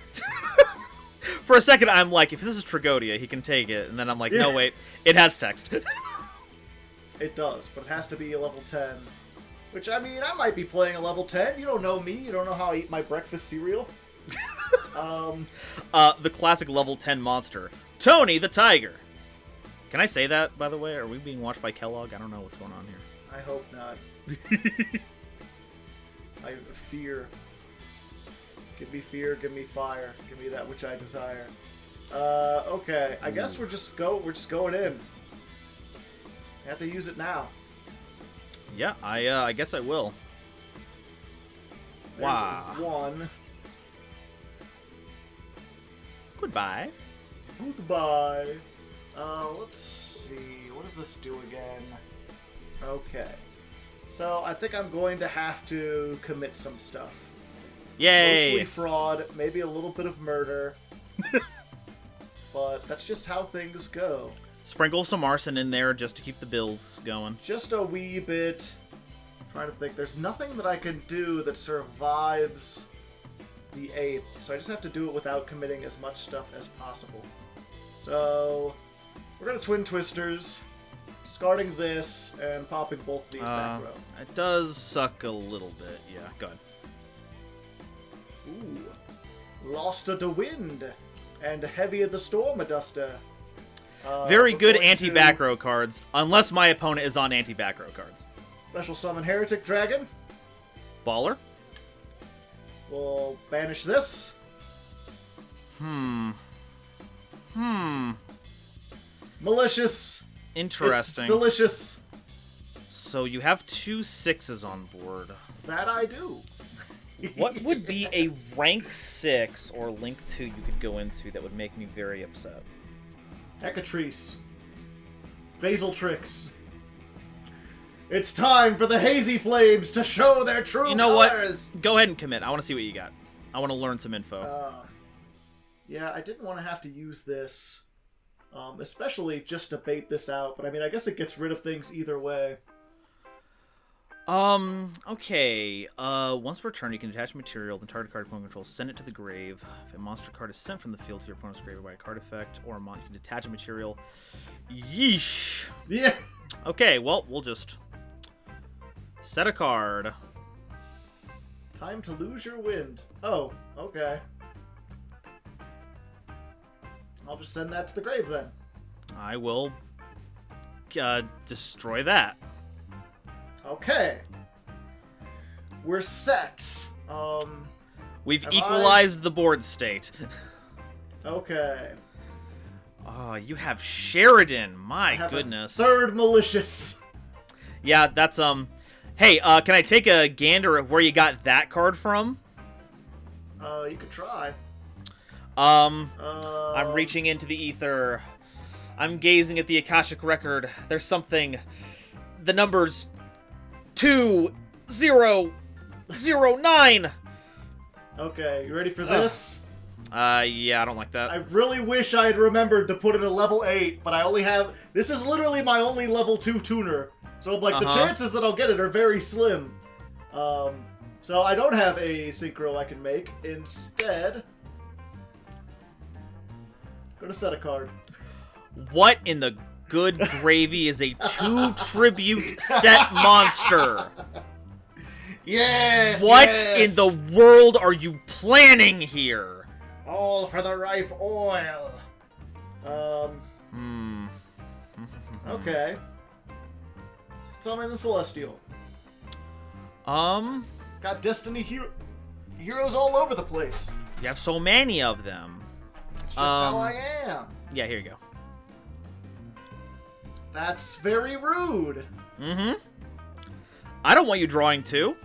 For a second, I'm like, if this is Tragodia, he can take it, and then I'm like, no, wait, it has text.
It does, but it has to be a level 10. Which, I mean, I might be playing a level 10. You don't know me. You don't know how I eat my breakfast cereal.
The classic level 10 monster, Tony the Tiger. Can I say that, by the way? Are we being watched by Kellogg? I don't know what's going on here.
I hope not. I have fear. Give me fear, give me fire. Give me that which I desire. Okay. I guess we're just going in. You have to use it now.
Yeah, I guess I will.
There's
Wow.
one.
Goodbye.
Goodbye. Let's see. What does this do again? Okay. So, I think I'm going to have to commit some stuff.
Yay!
Mostly fraud, maybe a little bit of murder. But that's just how things go.
Sprinkle some arson in there just to keep the bills going.
Just a wee bit. Trying to think. There's nothing that I can do that survives the 8th, so I just have to do it without committing as much stuff as possible. So, we're going to Twin Twisters, discarding this, and popping both these back row.
It does suck a little bit. Yeah, go ahead.
Ooh. Lost of the Wind, and Heavy of the Storm Adusta.
Very good
going
anti-back
to
row cards, unless my opponent is on anti-back row cards.
Special Summon Heretic Dragon.
Baller.
We'll banish this. Malicious.
Interesting.
It's delicious.
So you have 2 6s on board.
That I do.
What would be a rank 6 or link 2 you could go into that would make me very upset?
Hecatrice. Basil Tricks. It's time for the Hazy Flames to show their true
You know
colors.
what? Go ahead and commit. I want to see what you got. I want to learn some info.
Yeah, I didn't want to have to use this, especially just to bait this out. But I mean, I guess it gets rid of things either way.
Okay. Once per turn, you can detach material, then target card opponent control, send it to the grave. If a monster card is sent from the field to your opponent's grave by a card effect, or a you can detach a material. Yeesh.
Yeah.
Okay, well, we'll just set a card.
Time to lose your wind. Oh, okay. I'll just send that to the grave then.
I will destroy that.
Okay. We're set.
We've
Have
equalized the board state.
Okay.
Oh, you have Sheridan. My
I have
goodness.
A third malicious.
Yeah, that's Hey, can I take a gander at where you got that card from?
You could try.
I'm reaching into the ether. I'm gazing at the Akashic record. There's something. The number's 2009.
Okay, you ready for this?
Yeah, I don't like that.
I really wish I had remembered to put it at level 8, but I only have... This is literally my only level 2 tuner. So, like, the chances that I'll get it are very slim. So I don't have a synchro I can make. Instead... I'm gonna set a card.
What in the good gravy is a 2 tribute set monster?
Yes!
What
yes!
in the world are you planning here?
All for the ripe oil. Okay. Summon the Celestial. Got Destiny heroes all over the place.
You have so many of them.
It's just how I am.
Yeah, here you go.
That's very rude.
Mm-hmm. I don't want you drawing 2.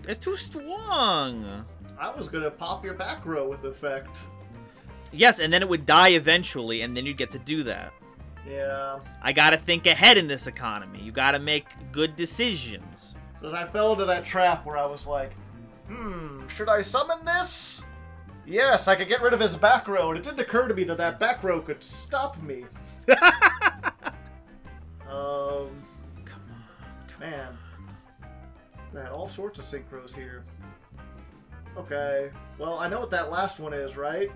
It's too strong.
I was gonna pop your back row with effect.
Yes, and then it would die eventually, and then you'd get to do that.
Yeah.
I gotta think ahead in this economy. You gotta make good decisions.
So I fell into that trap where I was like, should I summon this? Yes, I could get rid of his back row, and it didn't occur to me that that back row could stop me.
Come on.
Man. Man, all sorts of synchros here. Okay. Well, I know what that last one is, right?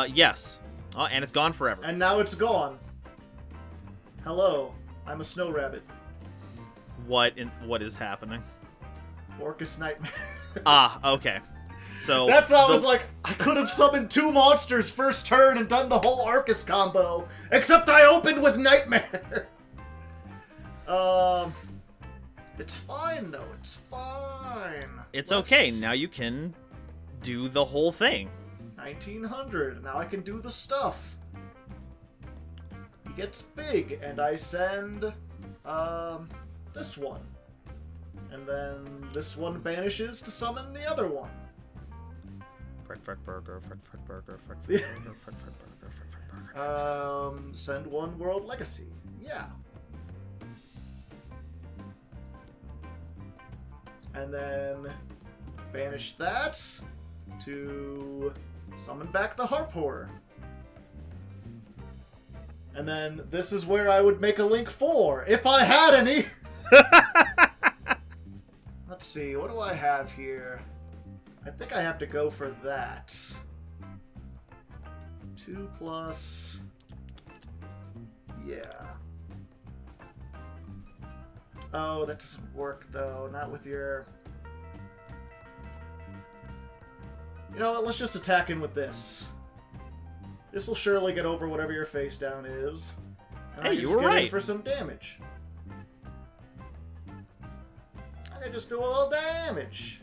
Yes. Oh, and it's gone forever.
And now it's gone. Hello, I'm a snow rabbit.
What is happening?
Orcus Nightmare.
Okay. So
that's how I was like, I could have summoned 2 monsters first turn and done the whole Arcus combo, except I opened with Nightmare. It's fine though. It's fine.
It's okay. Now you can do the whole thing.
1900. Now I can do the stuff. He gets big, and I send this one. And then this one banishes to summon the other one.
Fred Burger, Fred Burger, Fred Burger, Fred Burger, Fred Burger.
Send one World Legacy. Yeah. And then banish that to summon back the Harp Horror. And then this is where I would make a Link 4, if I had any! Let's see, what do I have here? I think I have to go for that. 2 plus... Yeah. Oh, that doesn't work, though. Not with your... You know what, let's just attack in with this. This will surely get over whatever your face down is. And
hey,
I
you were right.
In for some damage. I can just do a little damage.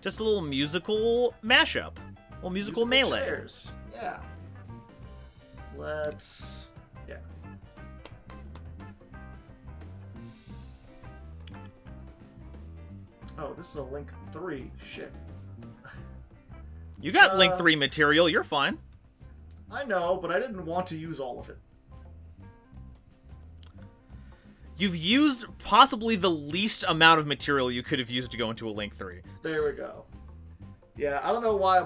Just a little musical mashup. A little musical melee.
Chairs. Yeah. Let's... Yeah. Oh, this is a Link 3. Shit.
You got Link 3 material. You're fine.
I know, but I didn't want to use all of it.
You've used possibly the least amount of material you could have used to go into a Link 3.
There we go. Yeah, I don't know why I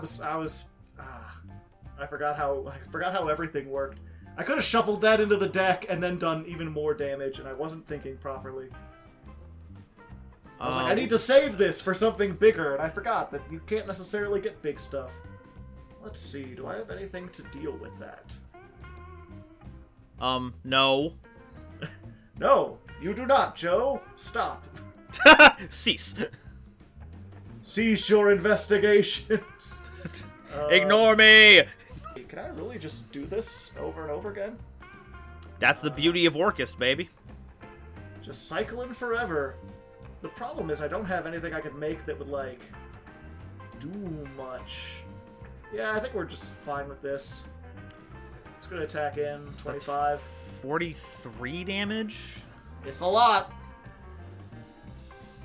forgot how everything worked. I could have shuffled that into the deck and then done even more damage, and I wasn't thinking properly. I was like, I need to save this for something bigger, and I forgot that you can't necessarily get big stuff. Let's see, do I have anything to deal with that?
No.
No, you do not, Joe. Stop.
Cease.
Cease your investigations.
Ignore me!
Can I really just do this over and over again?
That's the beauty of Orcus, baby.
Just cycling forever. The problem is I don't have anything I could make that would, like, do much. Yeah, I think we're just fine with this. It's gonna attack in, 25.
That's 43 damage?
It's a lot!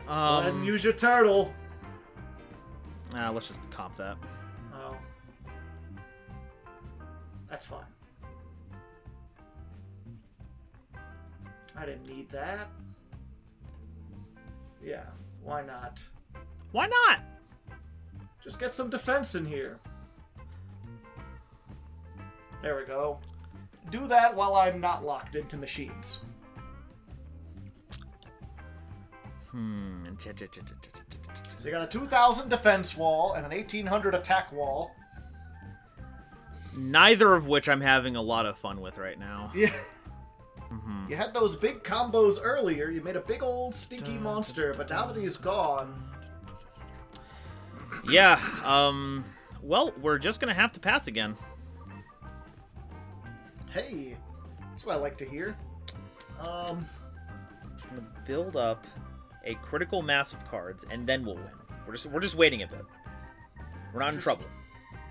Go ahead and use your turtle.
Let's just comp that.
Oh. That's fine. I didn't need that. Yeah, why not?
Why not?
Just get some defense in here. There we go. Do that while I'm not locked into machines. So you got a 2,000 defense wall and an 1,800 attack wall.
Neither of which I'm having a lot of fun with right now.
Yeah. You had those big combos earlier. You made a big old stinky monster, but now that he's gone...
Yeah, well, we're just gonna have to pass again.
Hey, that's what I like to hear.
Just gonna build up a critical mass of cards, and then we'll win. We're just waiting a bit. We're not in trouble.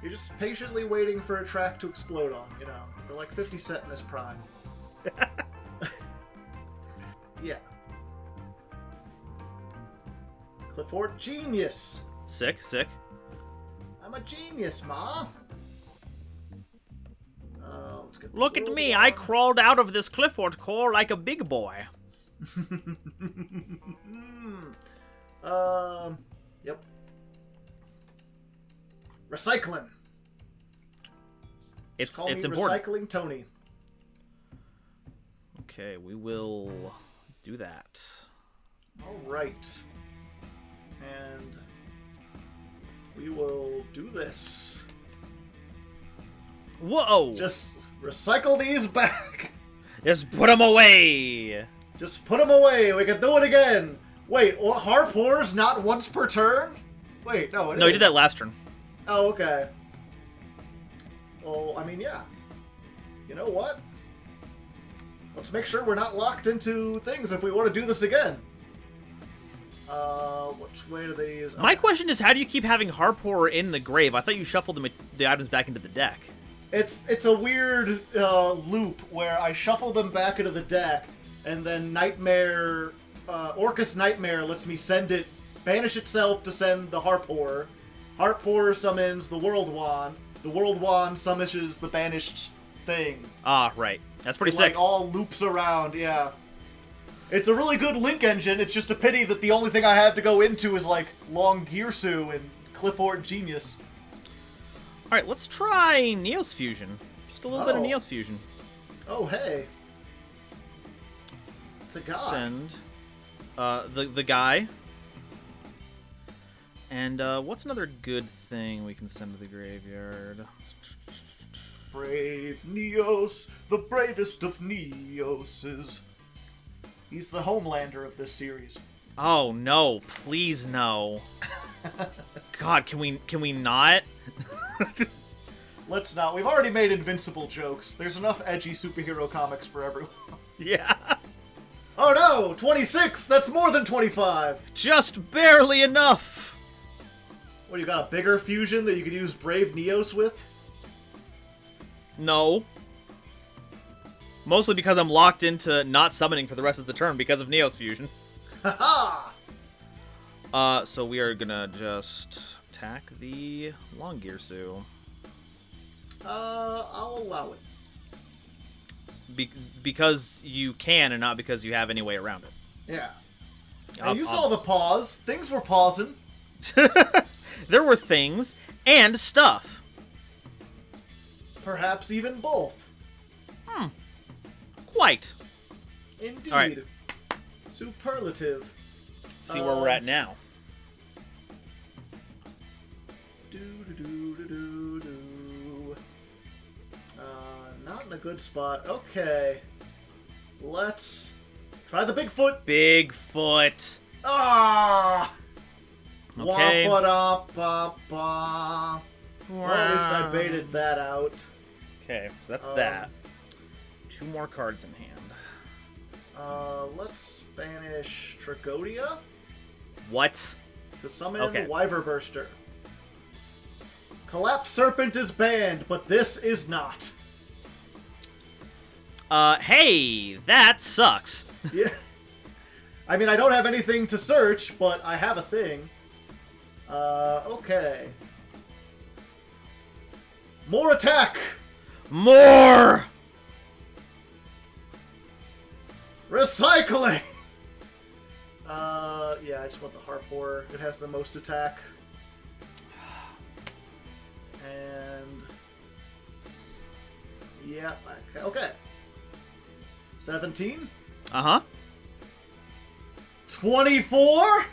You're just patiently waiting for a track to explode on, you know. We're like 50 Cent in his prime. Yeah.
Clifford, genius!
Sick, sick.
I'm a genius, Ma.
let's get.
Look at me! I crawled out of this Clifford core like a big boy.
Yep. Recycling.
It's important.
Recycling Tony.
Okay, we will do that.
All right. And we will do this.
Whoa!
Just recycle these back.
Just put them away.
Just put them away. We can do it again. Wait, Harpour's not once per turn? Wait, no, it is.
No, you did that last turn.
Oh, okay. Well, I mean, yeah. You know what? Let's make sure we're not locked into things if we want to do this again. Which way do these...
My question is, how do you keep having Harpour in the grave? I thought you shuffled the items back into the deck.
It's a weird loop where I shuffle them back into the deck, and then Nightmare... Orcus Nightmare lets me send it... Banish itself to send the Harpour. Harpour summons the World Wand. The World Wand summons the banished thing.
Ah, right. That's pretty
it,
sick.
Like, all loops around, yeah. It's a really good link engine. It's just a pity that the only thing I have to go into is, like, Long Gearsu and Clifford Genius.
Alright, let's try Neos Fusion. Just a little bit of Neos Fusion.
Oh, hey. It's a guy.
Send the guy. And what's another good thing we can send to the graveyard?
Brave Neos, the bravest of Neoses. He's the Homelander of this series.
Oh no, please no. God, can we not?
Let's not. We've already made Invincible jokes. There's enough edgy superhero comics for everyone.
Yeah.
Oh no! 26! That's more than 25!
Just barely enough!
What, you got a bigger fusion that you could use Brave Neos with?
No. Mostly because I'm locked into not summoning for the rest of the turn because of Neos Fusion.
Haha!
So we are gonna just attack the Long Gearsu.
I'll allow it.
Because you can and not because you have any way around it.
Yeah. And you saw the pause. Things were pausing.
There were things and stuff.
Perhaps even both.
Quite.
Indeed.
All right.
Superlative.
See where we're at now.
Not in a good spot. Okay. Let's try the Bigfoot.
Bigfoot.
Ah!
Okay.
Wah-ba-da-ba-ba. Well, at least I baited that out.
Okay, so that's that. 2 more cards in hand.
Let's banish Tragodia
What?
to summon Wyverburster. Collapse Serpent is banned, but this is not.
Hey, that sucks.
Yeah. I mean, I don't have anything to search, but I have a thing. Okay. More attack!
More!
Recycling! Yeah, I just want the Harpour. It has the most attack. And... yeah, okay. 17?
Uh-huh.
24?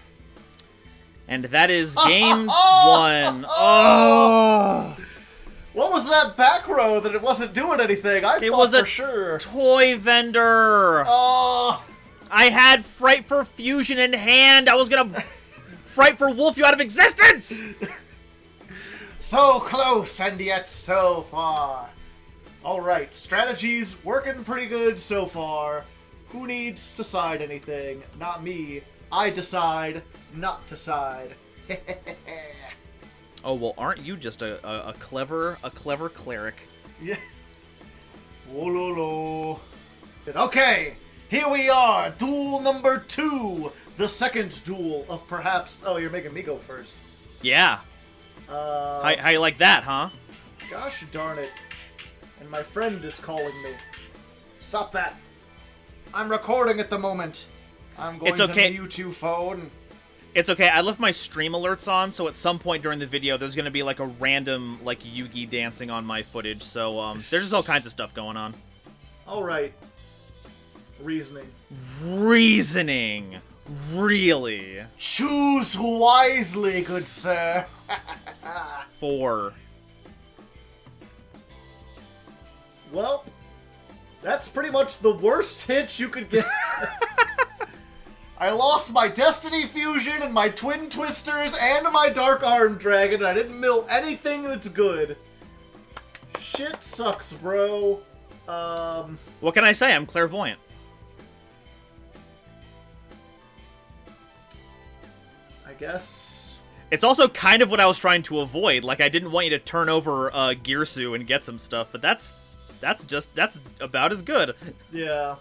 And that is game 1. Oh!
What was that back row that it wasn't doing anything? I thought for sure.
Toy vendor.
Oh!
I had Fright for Fusion in hand. I was gonna Fright for Wolf you out of existence.
So close and yet so far. Alright, strategies working pretty good so far. Who needs to side anything? Not me. I decide not to side.
Oh, well, aren't you just a clever cleric?
Yeah. Wololo. Okay, here we are. Duel number 2. The second duel of perhaps... oh, you're making me go first.
Yeah. How you like that, huh?
Gosh darn it. And my friend is calling me. Stop that. I'm recording at the moment. I'm going to mute you, phone.
It's okay. I left my stream alerts on, so at some point during the video, there's going to be like a random like Yugi dancing on my footage. So there's just all kinds of stuff going on.
All right. Reasoning.
Reasoning. Really?
Choose wisely, good sir.
4.
Well, that's pretty much the worst hit you could get. I lost my Destiny Fusion and my Twin Twisters and my Dark Arm Dragon, and I didn't mill anything that's good. Shit sucks, bro.
What can I say? I'm clairvoyant.
I guess...
It's also kind of what I was trying to avoid. Like, I didn't want you to turn over Gearsu and get some stuff, but that's about as good.
Yeah.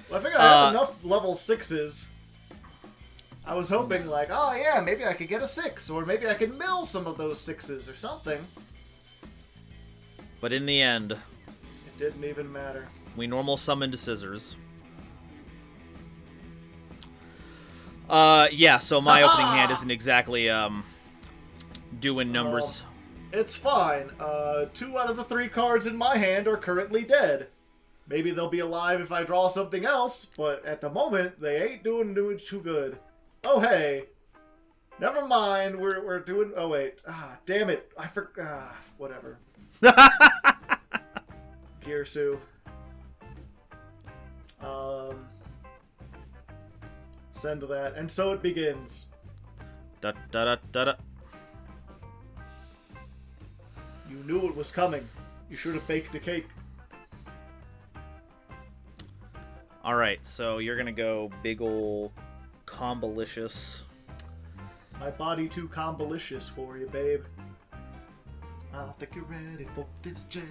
Well, I figured I have enough level 6s. I was hoping, like, oh yeah, maybe I could get a 6, or maybe I could mill some of those 6s or something.
But in the end...
It didn't even matter.
We normal summoned scissors. Yeah, so my opening hand isn't exactly, doing numbers.
It's fine. 2 out of the 3 cards in my hand are currently dead. Maybe they'll be alive if I draw something else, but at the moment, they ain't doing too good. Oh, hey. Never mind, we're doing... Oh, wait. Ah, damn it. I forgot. Whatever. Gearsu. Send that. And so it begins.
Da-da-da-da-da.
You knew it was coming. You should have baked a cake.
Alright, so you're gonna go big ol' combolicious.
My body too combolicious for you, babe. I don't think you're ready for this jetty.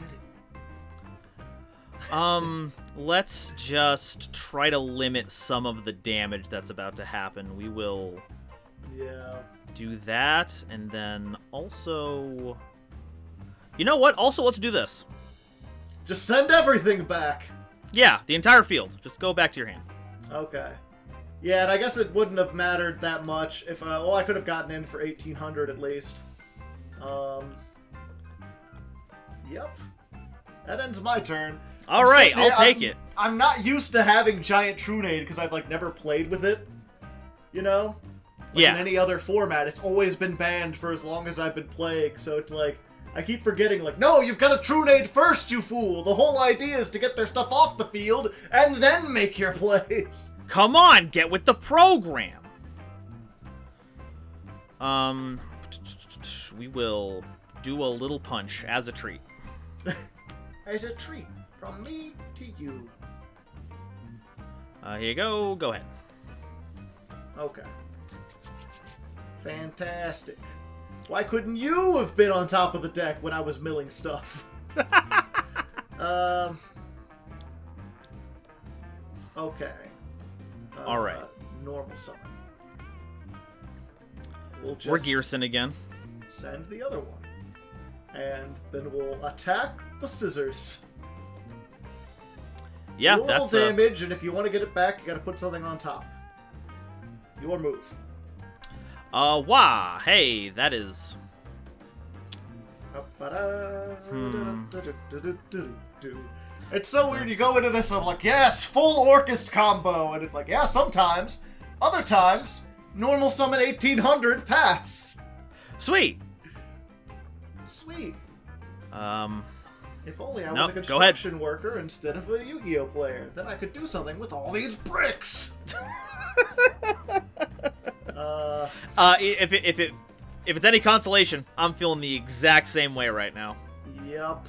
Let's just try to limit some of the damage that's about to happen. We will...
Yeah.
Do that, and then also... You know what? Also, let's do this.
Just send everything back.
Yeah, the entire field. Just go back to your hand.
Okay. Yeah, and I guess it wouldn't have mattered that much if well, I could have gotten in for 1800 at least. Yep. That ends my turn.
All right, I'll take it.
I'm not used to having Giant Trunade because I've like never played with it. You know? Like
yeah.
In any other format, it's always been banned for as long as I've been playing. So it's like I keep forgetting, like, no, you've got to Trunade first, you fool. The whole idea is to get their stuff off the field and then make your plays.
Come on, get with the program. We will do a little punch as a treat.
As a treat from me to you.
Here you go. Go ahead.
Okay. Fantastic. Why couldn't you have been on top of the deck when I was milling stuff? Okay.
Alright.
Normal summon.
We're Gearson again.
Send the other one. And then we'll attack the scissors.
Yeah,
do a little damage, and if you want to get it back, you gotta put something on top. Your move.
Wah! Hey, that is...
It's so weird, you go into this and I'm like, yes, full Orchest combo, and it's like, yeah, sometimes. Other times, normal summon 1800, pass.
Sweet!
Sweet. If only I was a
go
construction worker instead of a Yu-Gi-Oh player, then I could do something with all these bricks!
If it's any consolation, I'm feeling the exact same way right now.
Yep.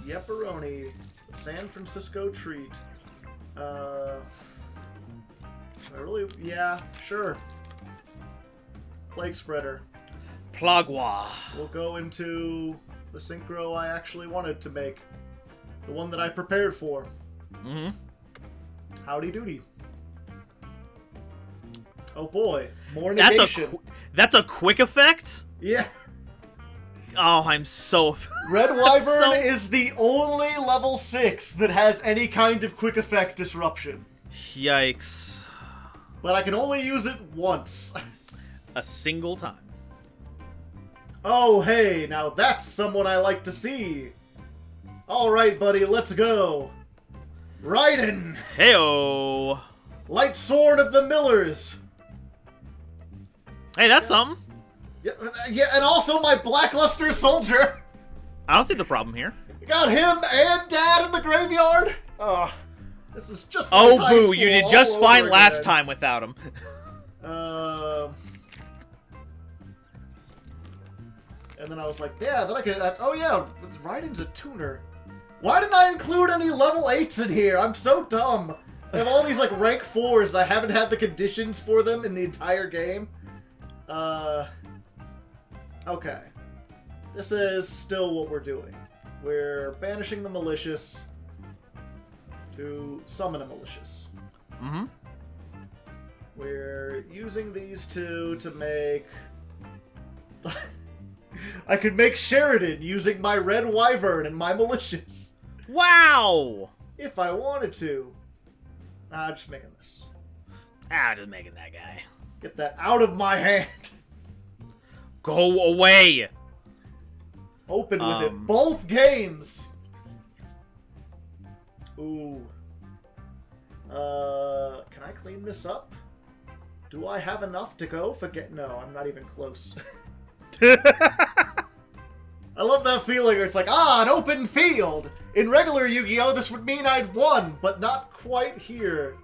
Yepperoni. San Francisco treat. Yeah, sure. Plague Spreader.
Plagua.
We'll go into the synchro I actually wanted to make. The one that I prepared for.
Mm-hmm.
Howdy doody. Oh boy, more negation.
That's a quick effect?
Yeah.
Oh, I'm so...
Red Wyvern is the only level 6 that has any kind of quick effect disruption.
Yikes.
But I can only use it once.
A single time.
Oh, hey, now that's someone I like to see. Alright, buddy, let's go. Raiden!
Heyo!
Light Sword of the Millers!
Hey, that's something.
Yeah, and also my Blackluster Soldier!
I don't see the problem here.
You got him and Dad in the graveyard? Oh, this is just like
Oh,
high
boo,
school
you did
all
just fine
over
last
again.
time without him.
And then I was like, yeah, then I could, oh yeah, Raiden's a tuner. Why didn't I include any level 8s in here? I'm so dumb. I have all these, like, rank 4s, and I haven't had the conditions for them in the entire game. Okay. This is still what we're doing. We're banishing the malicious to summon a malicious.
Mm-hmm.
We're using these two to make... I could make Sheridan using my Red Wyvern and my malicious.
Wow!
If I wanted to. Just making this.
Just making that guy.
Get that out of my hand.
Go away!
Open with it. Both games! Ooh. Can I clean this up? Do I have enough to go? No, I'm not even close. I love that feeling where it's like, an open field! In regular Yu-Gi-Oh! This would mean I'd won, but not quite here.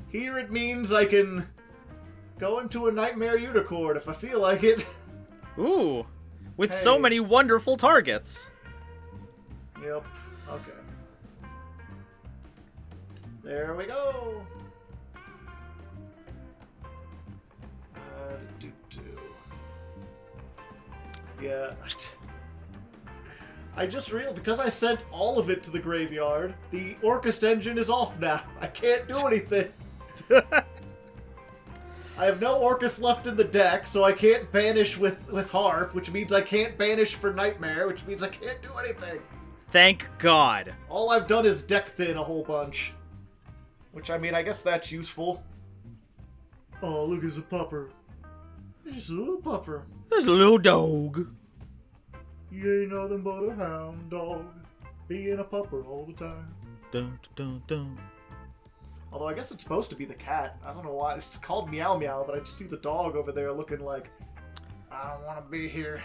Here it means I can go into a Nightmare Unicorn if I feel like it.
Ooh. With so many wonderful targets.
Yep. Okay. There we go. Yeah. I just realized, because I sent all of it to the graveyard, the Orcust engine is off now. I can't do anything. I have no Orcust left in the deck, so I can't banish with Harp, which means I can't banish for Nightmare, which means I can't do anything.
Thank God.
All I've done is deck thin a whole bunch. Which, I mean, I guess that's useful. Oh, look, it's a pupper. It's just a little pupper.
There's a little dog.
You ain't nothing but a hound dog, being a pupper all the time.
Dun, dun, dun.
Although I guess it's supposed to be the cat. I don't know why. It's called Meow Meow, but I just see the dog over there looking like, I don't want to be here.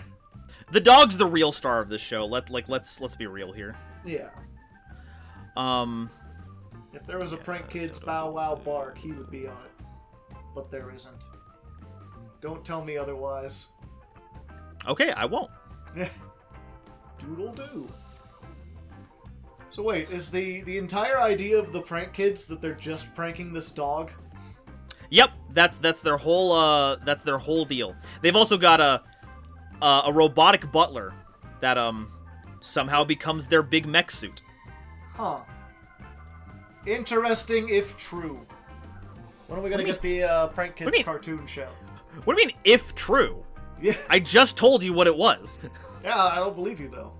The dog's the real star of this show. Let's be real here.
Yeah. If there was a Prank Kids Bow Wow Bark, he would be on it. But there isn't. Don't tell me otherwise.
Okay, I won't.
Doodle-doo. So wait, is the entire idea of the Prank Kids that they're just pranking this dog?
Yep, that's their whole deal. They've also got a robotic butler that somehow becomes their big mech suit.
Huh. Interesting if true. When are we gonna get the Prank Kids cartoon show?
What do you mean, if true?
Yeah.
I just told you what it was.
Yeah, I don't believe you though.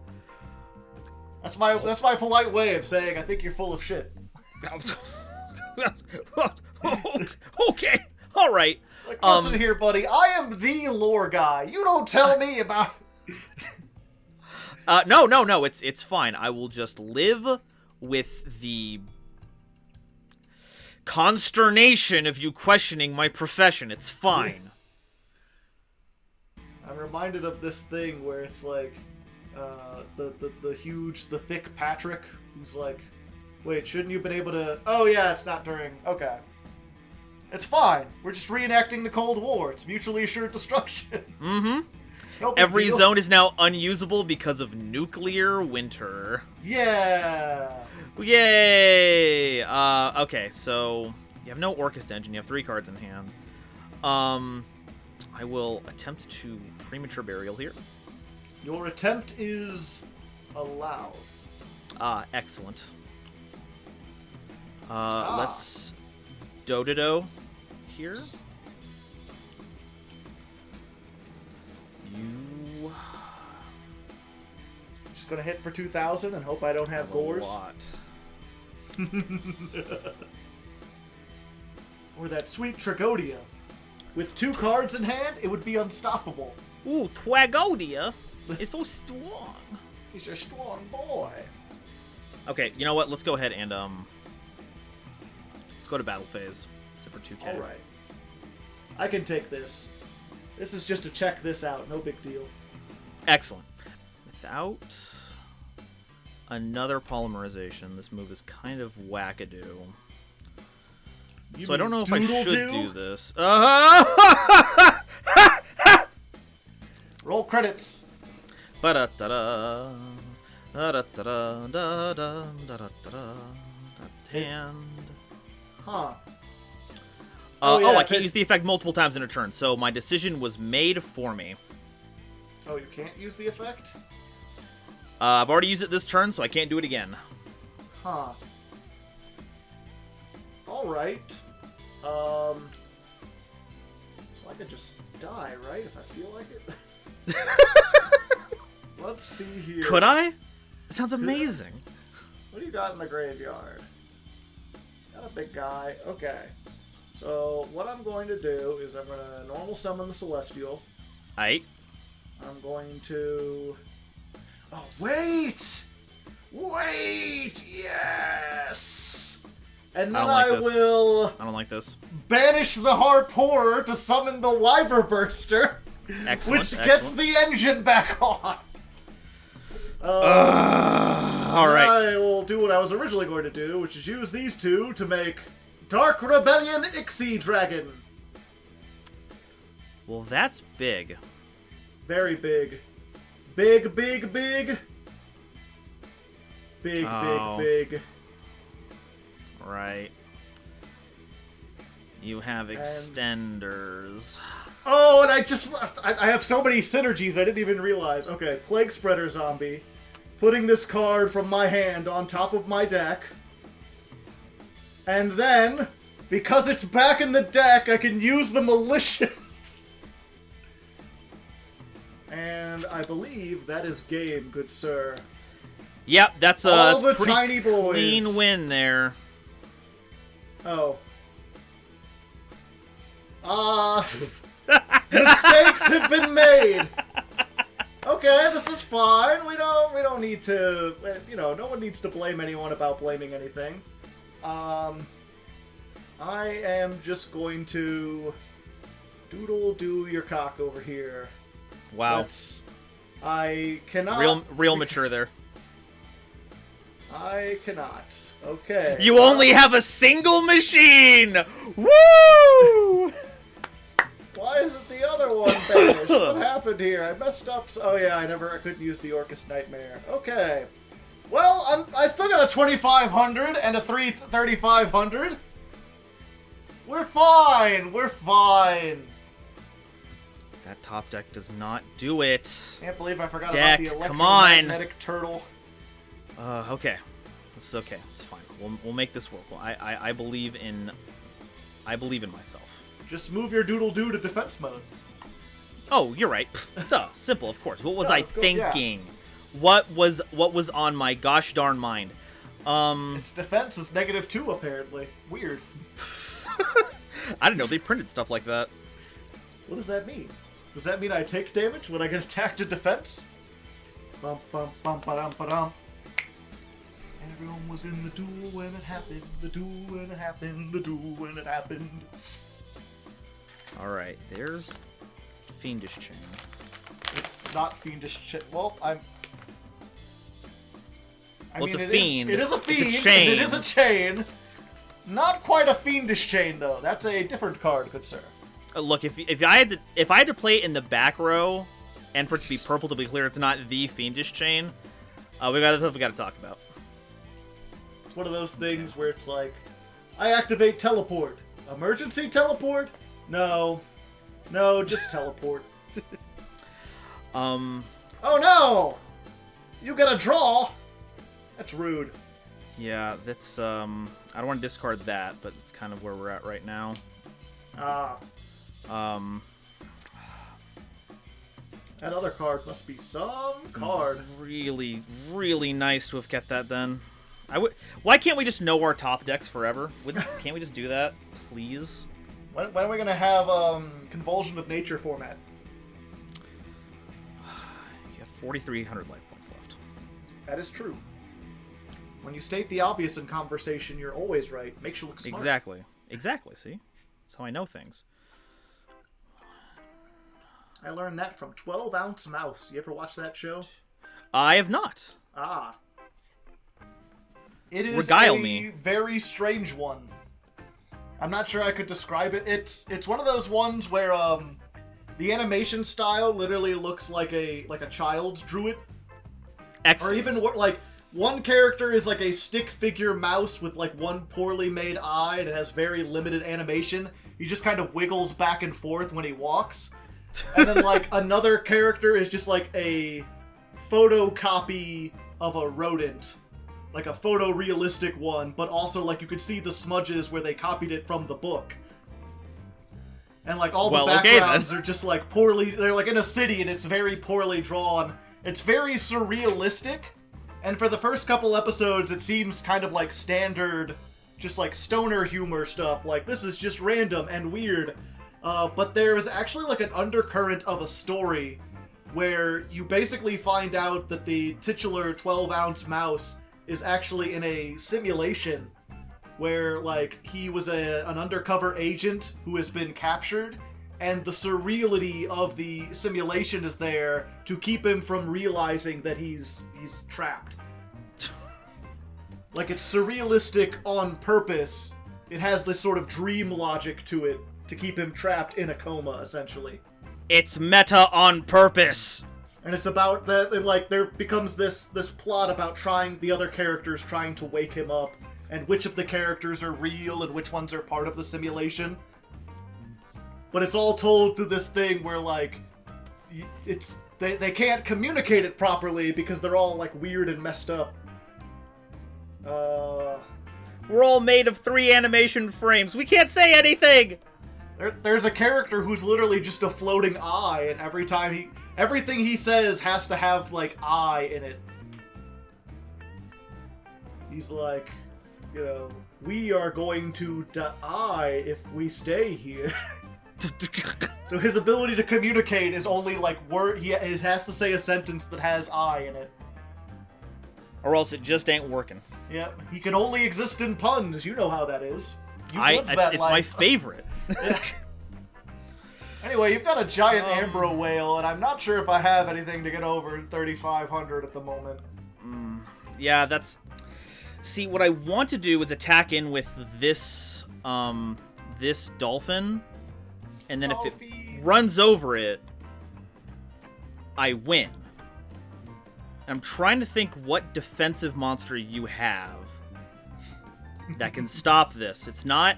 That's my polite way of saying I think you're full of shit.
Okay, all right.
Like, listen here, buddy. I am the lore guy. You don't tell me about.
No. It's fine. I will just live with the consternation of you questioning my profession. It's fine.
I'm reminded of this thing where it's like, the thick Patrick, who's like, wait, shouldn't you have been able to... Oh yeah, it's not during... Okay. It's fine. We're just reenacting the Cold War. It's mutually assured destruction.
Mm-hmm.
No big
Every
deal.
zone is now unusable because of nuclear winter.
Yeah!
Yay! Okay, so you have no Orcust engine. You have 3 cards in hand. I will attempt to premature burial here.
Your attempt is allowed.
Excellent. Let's do here. You
Just gonna hit for 2,000 and hope I don't have gores.
A lot.
Or that sweet Tragodia. With 2 cards in hand, it would be unstoppable.
Ooh, Twagodia is so strong.
He's a strong boy.
Okay, you know what? Let's go ahead and let's go to battle phase. Except for 2K.
All right. I can take this. This is just to check this out. No big deal.
Excellent. Without another polymerization, this move is kind of wackadoo. So I don't know if I should do this.
Roll credits.
Ba-da-da-da. Hand.
Huh.
I can't use the effect multiple times in a turn, so my decision was made for me.
Oh, you can't use the effect?
I've already used it this turn, so I can't do it again.
Huh. Alright. So I could just die, right? If I feel like it? Let's see here.
Could I? That sounds amazing.
What do you got in the graveyard? Got a big guy. Okay. So, what I'm going to do is I'm going to normal summon the Celestial.
Aight.
I'm going to... Oh, wait! Wait! Yes! And then I will...
I don't like this.
Banish the Harporer to summon the Wyverburster.
Excellent.
Which gets the engine back on.
Alright.
I will do what I was originally going to do, which is use these 2 to make Dark Rebellion Ixie Dragon.
Well, that's big.
Very big. Big, big, big. Big, big, big.
Right. You have extenders.
Oh, and I have so many synergies I didn't even realize. Okay, Plague Spreader Zombie. Putting this card from my hand on top of my deck. And then, because it's back in the deck, I can use the Malicious. And I believe that is game, good sir.
Yep, that's a
all the tiny boys.
Clean win there.
Oh. Mistakes have been made. Okay, this is fine. We don't need to, no one needs to blame anyone about blaming anything. I am just going to doodle do your cock over here.
Wow.
I cannot...
Real mature there.
I cannot. Okay.
You only have a single machine! Woo!
Why isn't the other one banished? What happened here? I messed up. Oh yeah, I couldn't use the Orcus Nightmare. Okay. Well, I still got a 2,500 and a 3,500. We're fine. We're fine.
That top deck does not do it.
Can't believe I forgot about the electromagnetic turtle.
Okay. This is okay. It's fine. We'll make this work. Well, I believe in myself.
Just move your doodle-doo to defense mode.
Oh, you're right. Duh. Simple, of course. What was I thinking? Yeah. What was on my gosh darn mind?
Its defense is -2, apparently. Weird.
I didn't know they printed stuff like that.
What does that mean? Does that mean I take damage when I get attacked to defense? Bum bum bum ba-dum ba-dum. Everyone was in the duel when it happened. The duel when it happened. The duel when it happened.
Alright, there's Fiendish Chain.
It's not Fiendish Chain. Well, I mean,
it's a fiend.
It is a fiend.
It's a chain.
And it is a chain. Not quite a Fiendish Chain, though. That's a different card, good sir.
Look, if I had to play it in the back row, and for it to be purple, to be clear, it's not the Fiendish Chain. We got to talk about.
It's one of those things where it's like, I activate teleport. Emergency teleport? No, just teleport. Oh no! You get a draw. That's rude.
Yeah, that's I don't want to discard that, but it's kind of where we're at right now.
That other card must be some card.
Really, really nice to have kept that then. Why can't we just know our top decks forever? Can't we just do that, please?
When are we gonna have Convulsion of Nature format?
You have 4,300 life points left.
That is true. When you state the obvious in conversation, you're always right. Makes you look smart.
Exactly. Exactly, see? That's how I know things.
I learned that from 12 Ounce Mouse. You ever watch that show?
I have not.
Ah. It is
Regale
a
me.
very strange one. I'm not sure I could describe it. It's one of those ones where the animation style literally looks like a child drew it.
Excellent.
Or even like one character is like a stick figure mouse with like one poorly made eye and it has very limited animation. He just kind of wiggles back and forth when he walks. And then like another character is just like a photocopy of a rodent. Like a photorealistic one, but also like you could see the smudges where they copied it from the book. And like all the backgrounds are just like they're like in a city and it's very poorly drawn. It's very surrealistic. And for the first couple episodes it seems kind of like standard, just like stoner humor stuff. Like this is just random and weird. But there's actually like an undercurrent of a story where you basically find out that the titular 12 Ounce Mouse is actually in a simulation where, like, he was an undercover agent who has been captured, and the surreality of the simulation is there to keep him from realizing that he's trapped. Like, it's surrealistic on purpose. It has this sort of dream logic to it to keep him trapped in a coma, essentially.
It's meta on purpose!
And it's about that, and like there becomes this plot about the other characters trying to wake him up, and which of the characters are real and which ones are part of the simulation. But it's all told through this thing where like they can't communicate it properly because they're all like weird and messed up.
We're all made of 3 animation frames. We can't say anything.
There's a character who's literally just a floating eye, and everything he says has to have, like, I in it. He's like, you know, we are going to die if we stay here. So his ability to communicate is only, like, he has to say a sentence that has I in it.
Or else it just ain't working.
Yep, he can only exist in puns. You know how that is. It's
my favorite.
Anyway, you've got a giant Ambro whale, and I'm not sure if I have anything to get over 3,500 at the moment.
Yeah, that's... See, what I want to do is attack in with this, this dolphin, and then if it runs over it, I win. And I'm trying to think what defensive monster you have that can stop this. It's not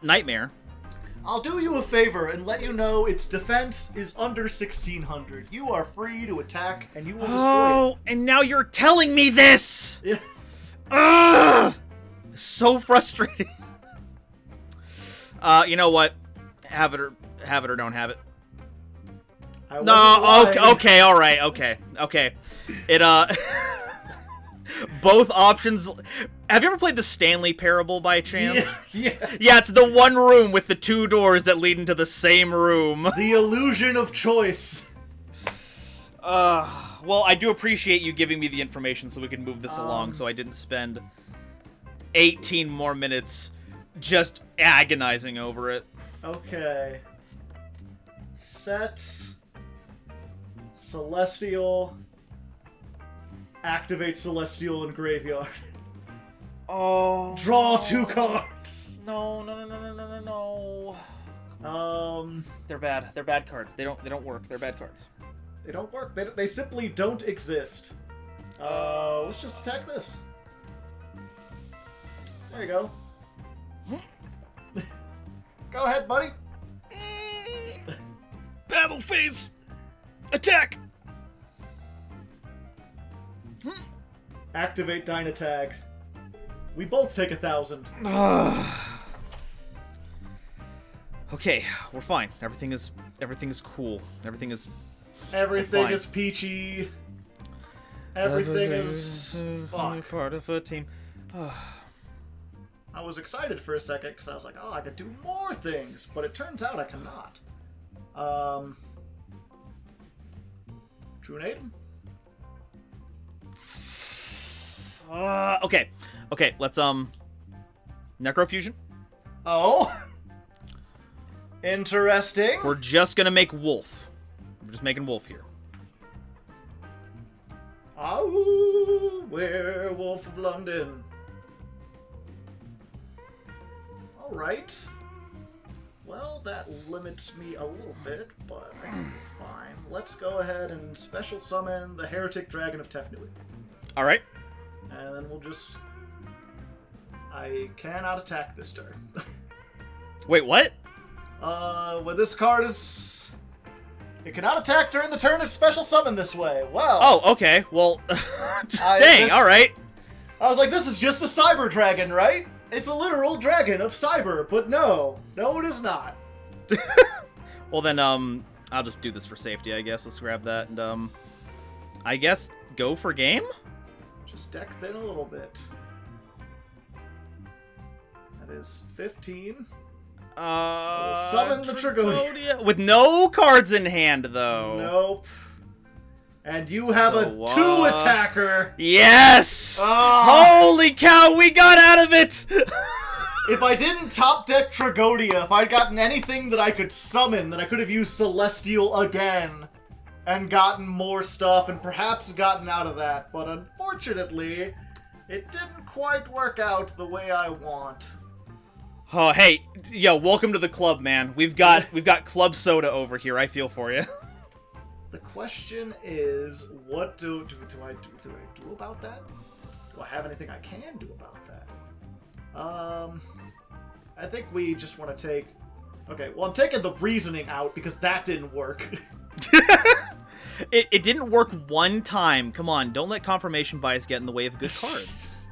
Nightmare.
I'll do you a favor and let you know its defense is under 1,600. You are free to attack, and you will destroy it.
Oh, and now you're telling me this!
Yeah.
Ugh! So frustrating. You know what? Have it or don't have it. No, okay, all right, okay. It both options. Have you ever played the Stanley Parable by chance?
Yeah.
Yeah, it's the one room with the 2 doors that lead into the same room.
The illusion of choice.
Well, I do appreciate you giving me the information so we can move this along, so I didn't spend 18 more minutes just agonizing over it.
Okay. Set Celestial. Activate Celestial in Graveyard.
Oh.
Draw 2 cards.
No. They're bad. They're bad cards. They don't work. They're bad cards.
They don't work. They simply don't exist. Let's just attack this. There you go. Go ahead, buddy.
Battle phase. Attack.
Activate Dynatag. We both take 1,000.
Okay, we're fine. Everything is cool. Everything is
peachy. Everything is fuck.
Part of a team.
I was excited for a second because I was like, oh, I could do more things, but it turns out I cannot. True Nathan?
Okay, let's Necrofusion.
Oh, interesting.
We're just gonna make Wolf. We're just making Wolf here.
Oh, Werewolf of London. Alright. Well, that limits me a little bit, but I think we're fine. Let's go ahead and special summon the Heretic Dragon of Tefnui.
Alright.
And then we'll just... I cannot attack this turn.
Wait, what?
When this card is... It cannot attack during the turn it's special summoned this way. Well...
Oh, okay. Well, dang, alright.
I was like, this is just a Cyber Dragon, right? It's a literal dragon of cyber, but no. No, it is not.
Well, then, I'll just do this for safety, I guess. Let's grab that, and, I guess go for game?
Just deck thin a little bit. That is 15. Summon the Tragonia.
With no cards in hand, though.
Nope. And you have a 2 attacker.
Yes! Holy cow, we got out of it!
If I didn't top deck Tragonia, if I'd gotten anything that I could summon, then I could have used Celestial again and gotten more stuff and perhaps gotten out of that. But unfortunately, it didn't quite work out the way I want.
Oh, hey, yo, welcome to the club, man. We've got club soda over here. I feel for you.
The question is, what do I do about that? Do I have anything I can do about that? I think we just want to take... Okay, well, I'm taking the reasoning out because that didn't work.
It didn't work one time. Come on, don't let confirmation bias get in the way of good cards.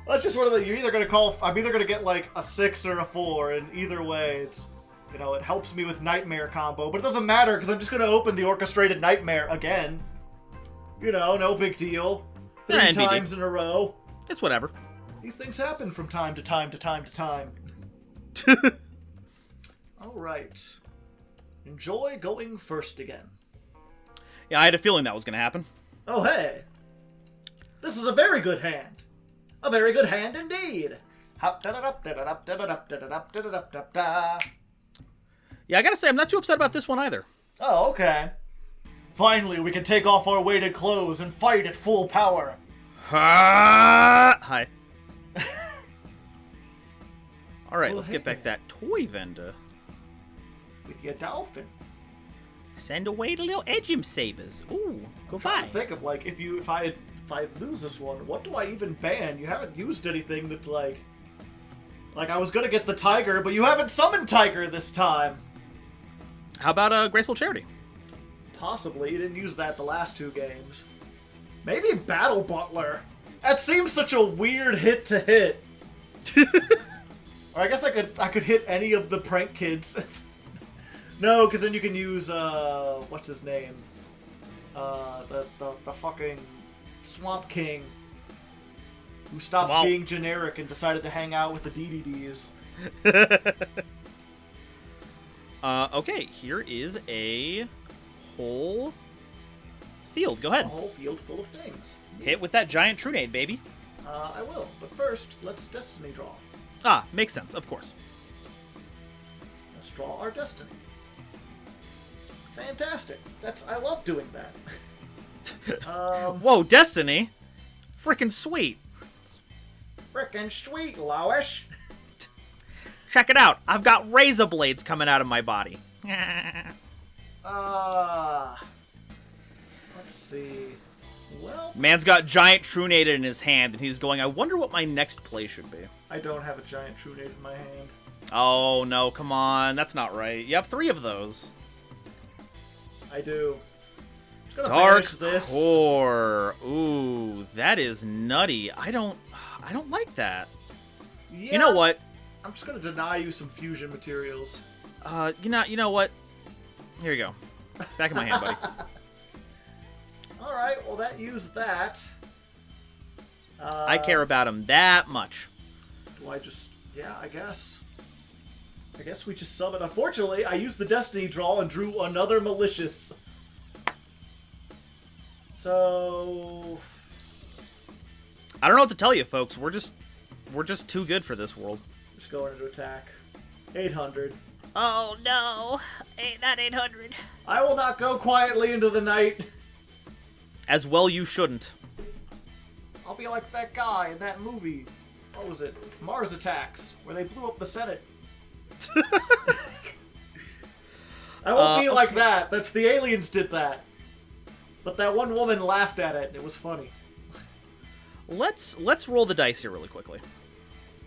Well, that's just one of the... You're either going to call... I'm either going to get, like, a 6 or a 4, and either way, it's... You know, it helps me with Nightmare combo, but it doesn't matter because I'm just going to open the Orchestrated Nightmare again. You know, no big deal. 3 times in a row.
It's whatever.
These things happen from time to time to time to time. Alright. Enjoy going first again.
Yeah, I had a feeling that was going to happen.
Oh, hey. This is a very good hand. A very good hand indeed.
Yeah, I gotta say, I'm not too upset about this one either.
Oh, okay. Finally, we can take off our weighted clothes and fight at full power.
Hi. Alright, let's get back that toy vendor.
With your dolphin.
Send away the little Edgem Sabers. Ooh, goodbye.
I'm trying to think of, like, if I lose this one, what do I even ban? You haven't used anything that's, like... Like, I was gonna get the Tiger, but you haven't summoned Tiger this time.
How about Graceful Charity?
Possibly. You didn't use that the last 2 games. Maybe Battle Butler. That seems such a weird hit to hit. Or I guess I could hit any of the prank kids. No, because then you can use what's his name? The fucking Swamp King, who stopped being generic and decided to hang out with the DDDs.
Okay, here is a whole field. Go ahead.
A whole field full of things.
Hit with that giant Trunade, baby.
I will, but first, let's Destiny draw.
Ah, makes sense, of course.
Let's draw our Destiny. Fantastic. I love doing that.
Whoa, Destiny? Frickin' sweet.
Frickin' sweet, Lois.
Check it out. I've got razor blades coming out of my body.
Let's see. Well,
Man's got giant Trunade in his hand, and he's going, I wonder what my next play should be.
I don't have a giant Trunade in my hand.
Oh, no, come on. That's not right. You have 3 of those.
I do. Just gonna
Dark
this.
Core. Ooh, that is nutty. I don't like that.
Yeah.
You know what?
I'm just gonna deny you some fusion materials.
You know what? Here you go. Back in my hand, buddy.
Alright, well that used that.
I care about him that much.
Do I just... Yeah, I guess. I guess we just summon. Unfortunately, I used the Destiny draw and drew another Malicious. So...
I don't know what to tell you, folks. We're just too good for this world.
Just going into attack. 800.
Oh no, not 800.
I will not go quietly into the night.
As well you shouldn't.
I'll be like that guy in that movie. What was it? Mars Attacks, where they blew up the Senate. I won't be like that. That's the aliens did that. But that one woman laughed at it, and it was funny.
Let's roll the dice here really quickly.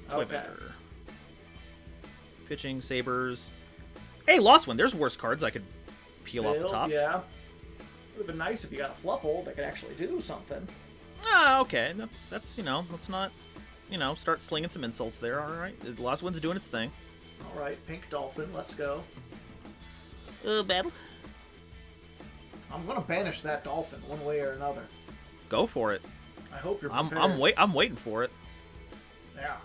Toy
Okay.
vendor. Pitching, sabers. Hey, lost one. There's worse cards I could peel off the top.
Yeah. It would have been nice if you got a Fluffle that could actually do something.
Ah, okay. That's let's not, start slinging some insults there. All right. The lost one's doing its thing.
All right, Pink Dolphin, let's go.
Battle.
I'm gonna banish that dolphin one way or another.
Go for it.
I hope you're
I'm
prepared.
I'm waiting for it.
Yeah.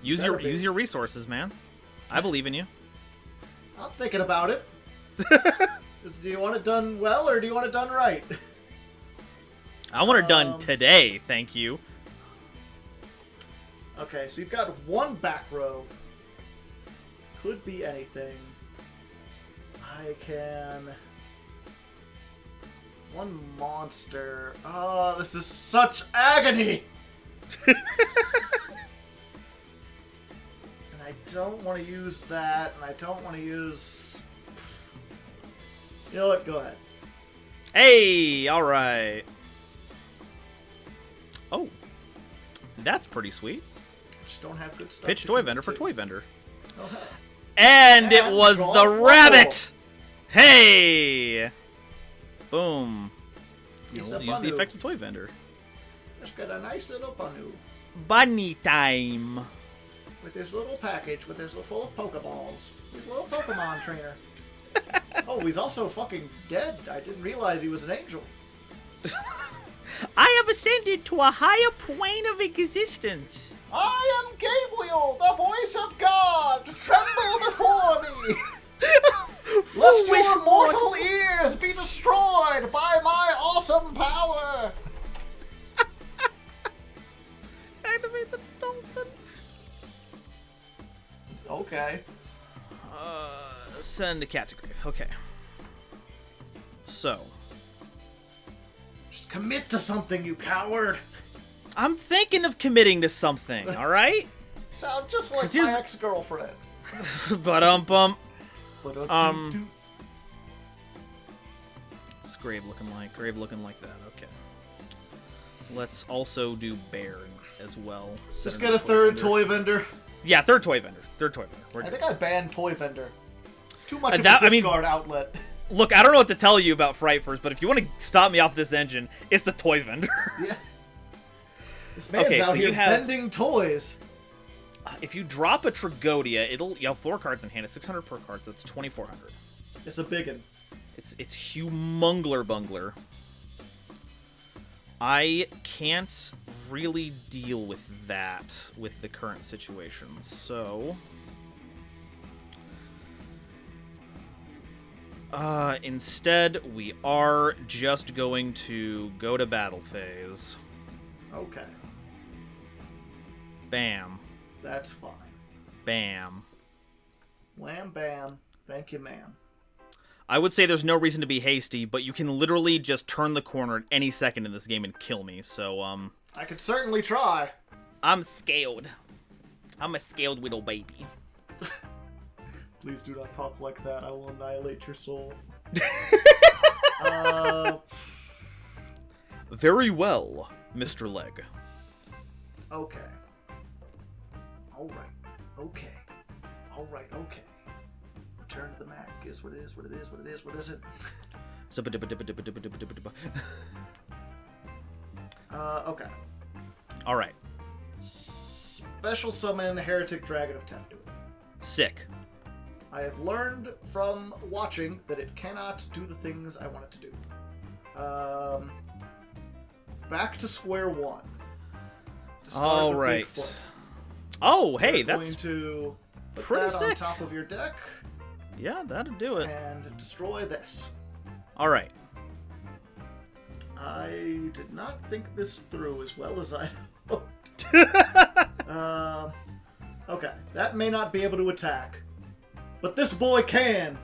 Use your resources, man. I believe in you.
I'm thinking about it. Do you want it done well or do you want it done right?
I want it done today, thank you.
Okay, so you've got one back row. Could be anything. I can... One monster. Oh, this is such agony! And I don't want to use that, and I don't want to use... You know what? Go ahead.
Hey, all right. Oh, that's pretty sweet.
Just don't have good stuff.
Pitch toy vendor for toy vendor.
Okay.
And it was
draw
the
Fluffle.
rabbit. Hey, boom.
It's
We'll
a
use the
Banu.
effective toy vendor.
Just got a nice little Banu.
Bunny time.
With this little package, with this full of Pokeballs. His little Pokemon trainer. Oh, he's also fucking dead. I didn't realize he was an angel.
I have ascended to a higher plane of existence.
I am Gabriel, the voice of God. Tremble before me. Lest your mortal ears be destroyed by my awesome power.
Activate the dolphin.
Okay.
Send a cat to grave. Okay. So.
Just commit to something, you coward.
I'm thinking of committing to something, alright?
Sound just like
'Cause here's-
my ex-girlfriend.
But
But
It's grave looking like that, okay. Let's also do bear as well.
just get a third toy vendor.
Yeah, third toy vendor. We're
I
good.
think I banned toy vendor. It's too much of
that-
a
I mean-
discard outlet.
Look, I don't know what to tell you about Fright First, but if you want to stop me off this engine, it's the toy vendor.
Yeah. This man's
Okay,
out
so
here
you have-
vending toys.
If you drop a Tragodia, you have 4 cards in hand. It's 600 per card, so that's 2,400.
It's a biggin.
It's humongler bungler. I can't really deal with that with the current situation, so... instead, we are just going to go to battle phase.
Okay.
Bam.
That's fine.
Bam.
Wham bam. Thank you, ma'am.
I would say there's no reason to be hasty, but you can literally just turn the corner at any second in this game and kill me, so,
I could certainly try.
I'm scared. I'm a scared little baby.
Please do not talk like that. I will annihilate your soul.
Very well, Mr. Leg.
Okay. Alright. Okay. Alright, okay. Return to the Mac is what it is, what it is, what it is, what is it? Okay.
Alright.
Special summon Heretic Dragon of Tefnut.
Sick.
I have learned from watching that it cannot do the things I want it to do. Back to square one. To start
All
with
right.
Bigfoot.
Oh, hey,
We're
that's
going to put
pretty
that on
sick.
top of your deck
Yeah, that'll do it.
and destroy this.
All right.
I did not think this through as well as I hoped. Okay, that may not be able to attack, but this boy can.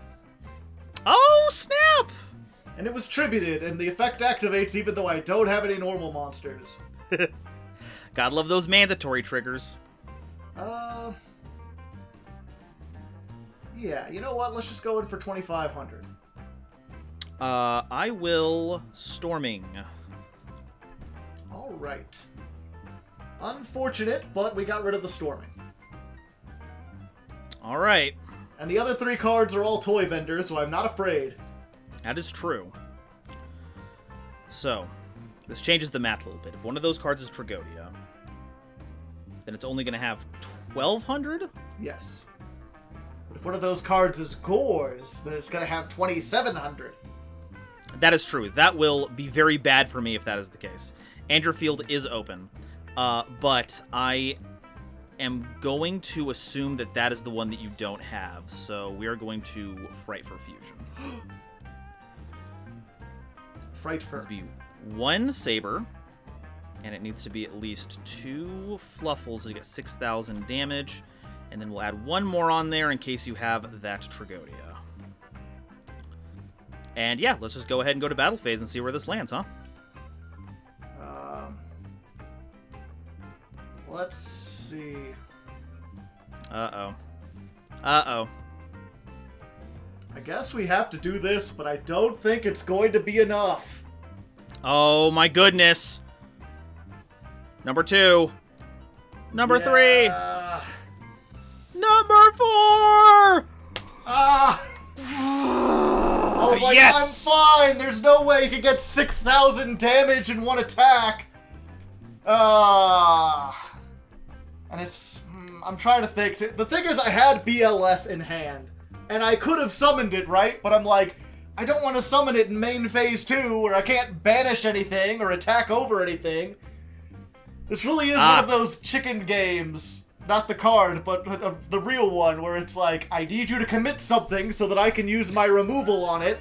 Oh, snap!
And it was tributed, and the effect activates even though I don't have any normal monsters.
Gotta love those mandatory triggers.
Yeah, you know what? Let's just go in for 2,500.
I will storming.
Alright. Unfortunate, but we got rid of the storming.
All right.
And the other 3 cards are all toy vendors, so I'm not afraid.
That is true. So, this changes the math a little bit. If one of those cards is Tragodia, then it's only going to have 1,200?
Yes. But if one of those cards is Gores, then it's going to have 2,700.
That is true. That will be very bad for me if that is the case. Andrew Field is open, but I am going to assume that that is the one that you don't have, so we are going to Fright for Fusion.
Fright for...
It needs to be 1 Saber, and it needs to be at least 2 Fluffles to get 6,000 damage, and then we'll add 1 more on there in case you have that Tragodia. And yeah, let's just go ahead and go to battle phase and see where this lands, huh?
Let's see.
Uh-oh. Uh-oh.
I guess we have to do this, but I don't think it's going to be enough.
Oh my goodness. Number 2. Number 3. Number 4!
I was like,
Yes!
I'm fine. There's no way he could get 6,000 damage in one attack. And it's... I'm trying to think. The thing is, I had BLS in hand. And I could have summoned it, right? But I'm like, I don't want to summon it in main phase 2, where I can't banish anything or attack over anything. This really is one of those chicken games. Not the card, but the real one, where it's like, I need you to commit something so that I can use my removal on it.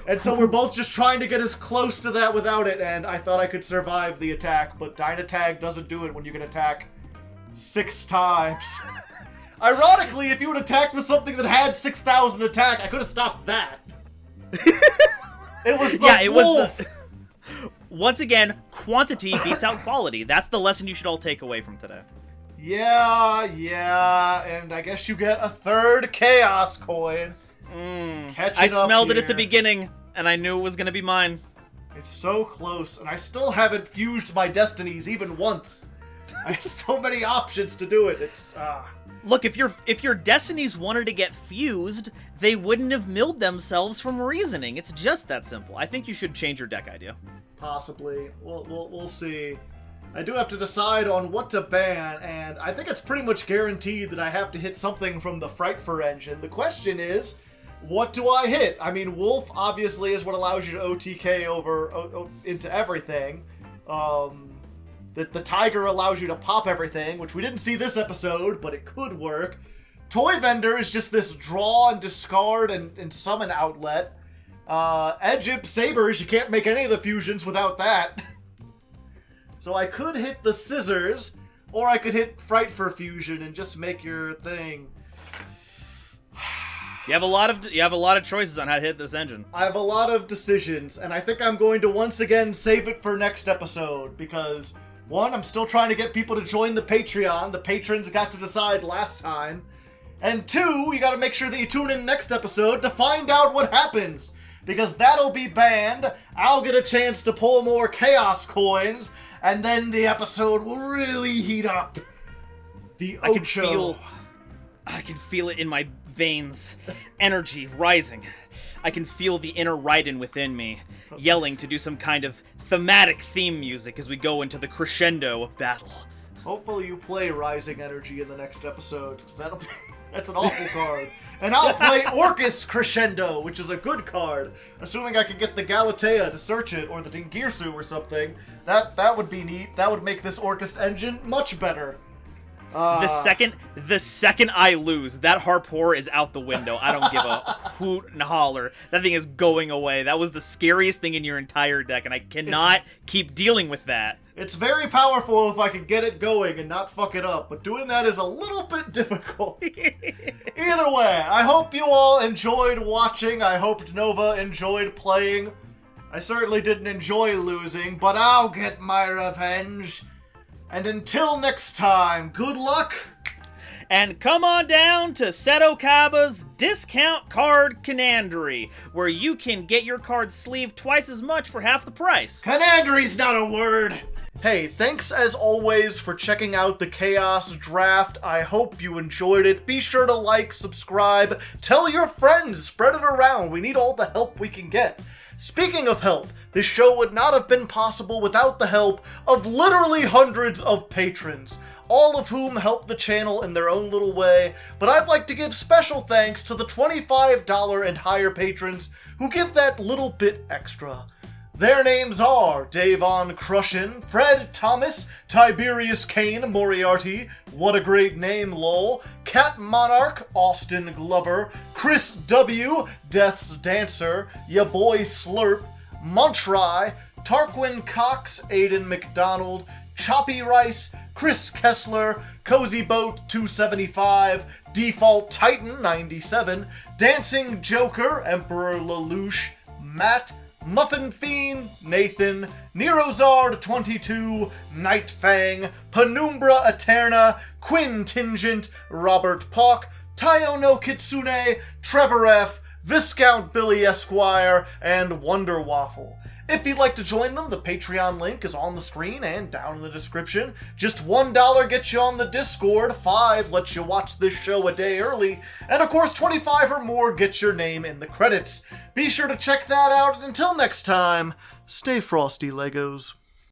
And so we're both just trying to get as close to that without it, and I thought I could survive the attack, but Dynatag doesn't do it when you can attack 6 times. Ironically, if you had attacked with something that had 6,000 attack, I could have stopped that. It was the wolf!
Was the... Once again, quantity beats out quality. That's the lesson you should all take away from today.
Yeah, and I guess you get a 3rd Chaos Coin.
I smelled it at the beginning, and I knew it was going to be mine.
It's so close, and I still haven't fused my destinies even once. I have so many options to do it. It's
Look, if your destinies wanted to get fused, they wouldn't have milled themselves from reasoning. It's just that simple. I think you should change your deck idea.
Possibly. We'll see. I do have to decide on what to ban, and I think it's pretty much guaranteed that I have to hit something from the Fright for engine. The question is, what do I hit? I mean, Wolf obviously is what allows you to OTK over into everything. The Tiger allows you to pop everything, which we didn't see this episode, but it could work. Toy Vendor is just this draw and discard and summon outlet. Egypt Sabers, you can't make any of the fusions without that. So I could hit the Scissors, or I could hit Fright for Fusion and just make your thing.
You have a lot of choices on how to hit this engine.
I have a lot of decisions, and I think I'm going to once again save it for next episode, because 1, I'm still trying to get people to join the Patreon. The patrons got to decide last time. And 2, you gotta make sure that you tune in next episode to find out what happens, because that'll be banned. I'll get a chance to pull more Chaos Coins, and then the episode will really heat up. The Ocho.
I can feel it in my veins. Energy rising. I can feel the inner Raiden within me, yelling to do some kind of thematic theme music as we go into the crescendo of battle.
Hopefully you play Rising Energy in the next episode, because That's an awful card. And I'll play Orcus Crescendo, which is a good card. Assuming I can get the Galatea to search it, or the Dingirsu or something. That would be neat. That would make this Orcus engine much better.
The second I lose, that Harpoor is out the window. I don't give a hoot and holler. That thing is going away. That was the scariest thing in your entire deck, and I cannot keep dealing with that.
It's very powerful if I can get it going and not fuck it up, but doing that is a little bit difficult. Either way, I hope you all enjoyed watching. I hope Nova enjoyed playing. I certainly didn't enjoy losing, but I'll get my revenge. And until next time, good luck!
And come on down to Seto Kaba's Discount Card Canandry, where you can get your cards sleeved twice as much for half the price.
Canandry's not a word! Hey, thanks as always for checking out the Chaos Draft. I hope you enjoyed it. Be sure to like, subscribe, tell your friends, spread it around. We need all the help we can get. Speaking of help, this show would not have been possible without the help of literally hundreds of patrons, all of whom help the channel in their own little way, but I'd like to give special thanks to the $25 and higher patrons who give that little bit extra. Their names are Davon Crushin, Fred Thomas, Tiberius Kane Moriarty, what a great name lol, Cat Monarch, Austin Glover, Chris W, Death's Dancer, Ya Boy Slurp, Montry, Tarquin Cox, Aiden McDonald, Choppy Rice, Chris Kessler, Cozy Boat 275, Default Titan 97, Dancing Joker, Emperor Lelouch, Matt, Muffin Fiend, Nathan, Nerozard 22, Night Fang, Penumbra Eterna, Quinn Tingent, Robert Pock, Tayo no Kitsune, Trevor F, Viscount Billy Esquire, and Wonder Waffle. If you'd like to join them, the Patreon link is on the screen and down in the description. Just $1 gets you on the Discord, $5 lets you watch this show a day early, and of course $25 or more gets your name in the credits. Be sure to check that out, and until next time, stay frosty, Legos.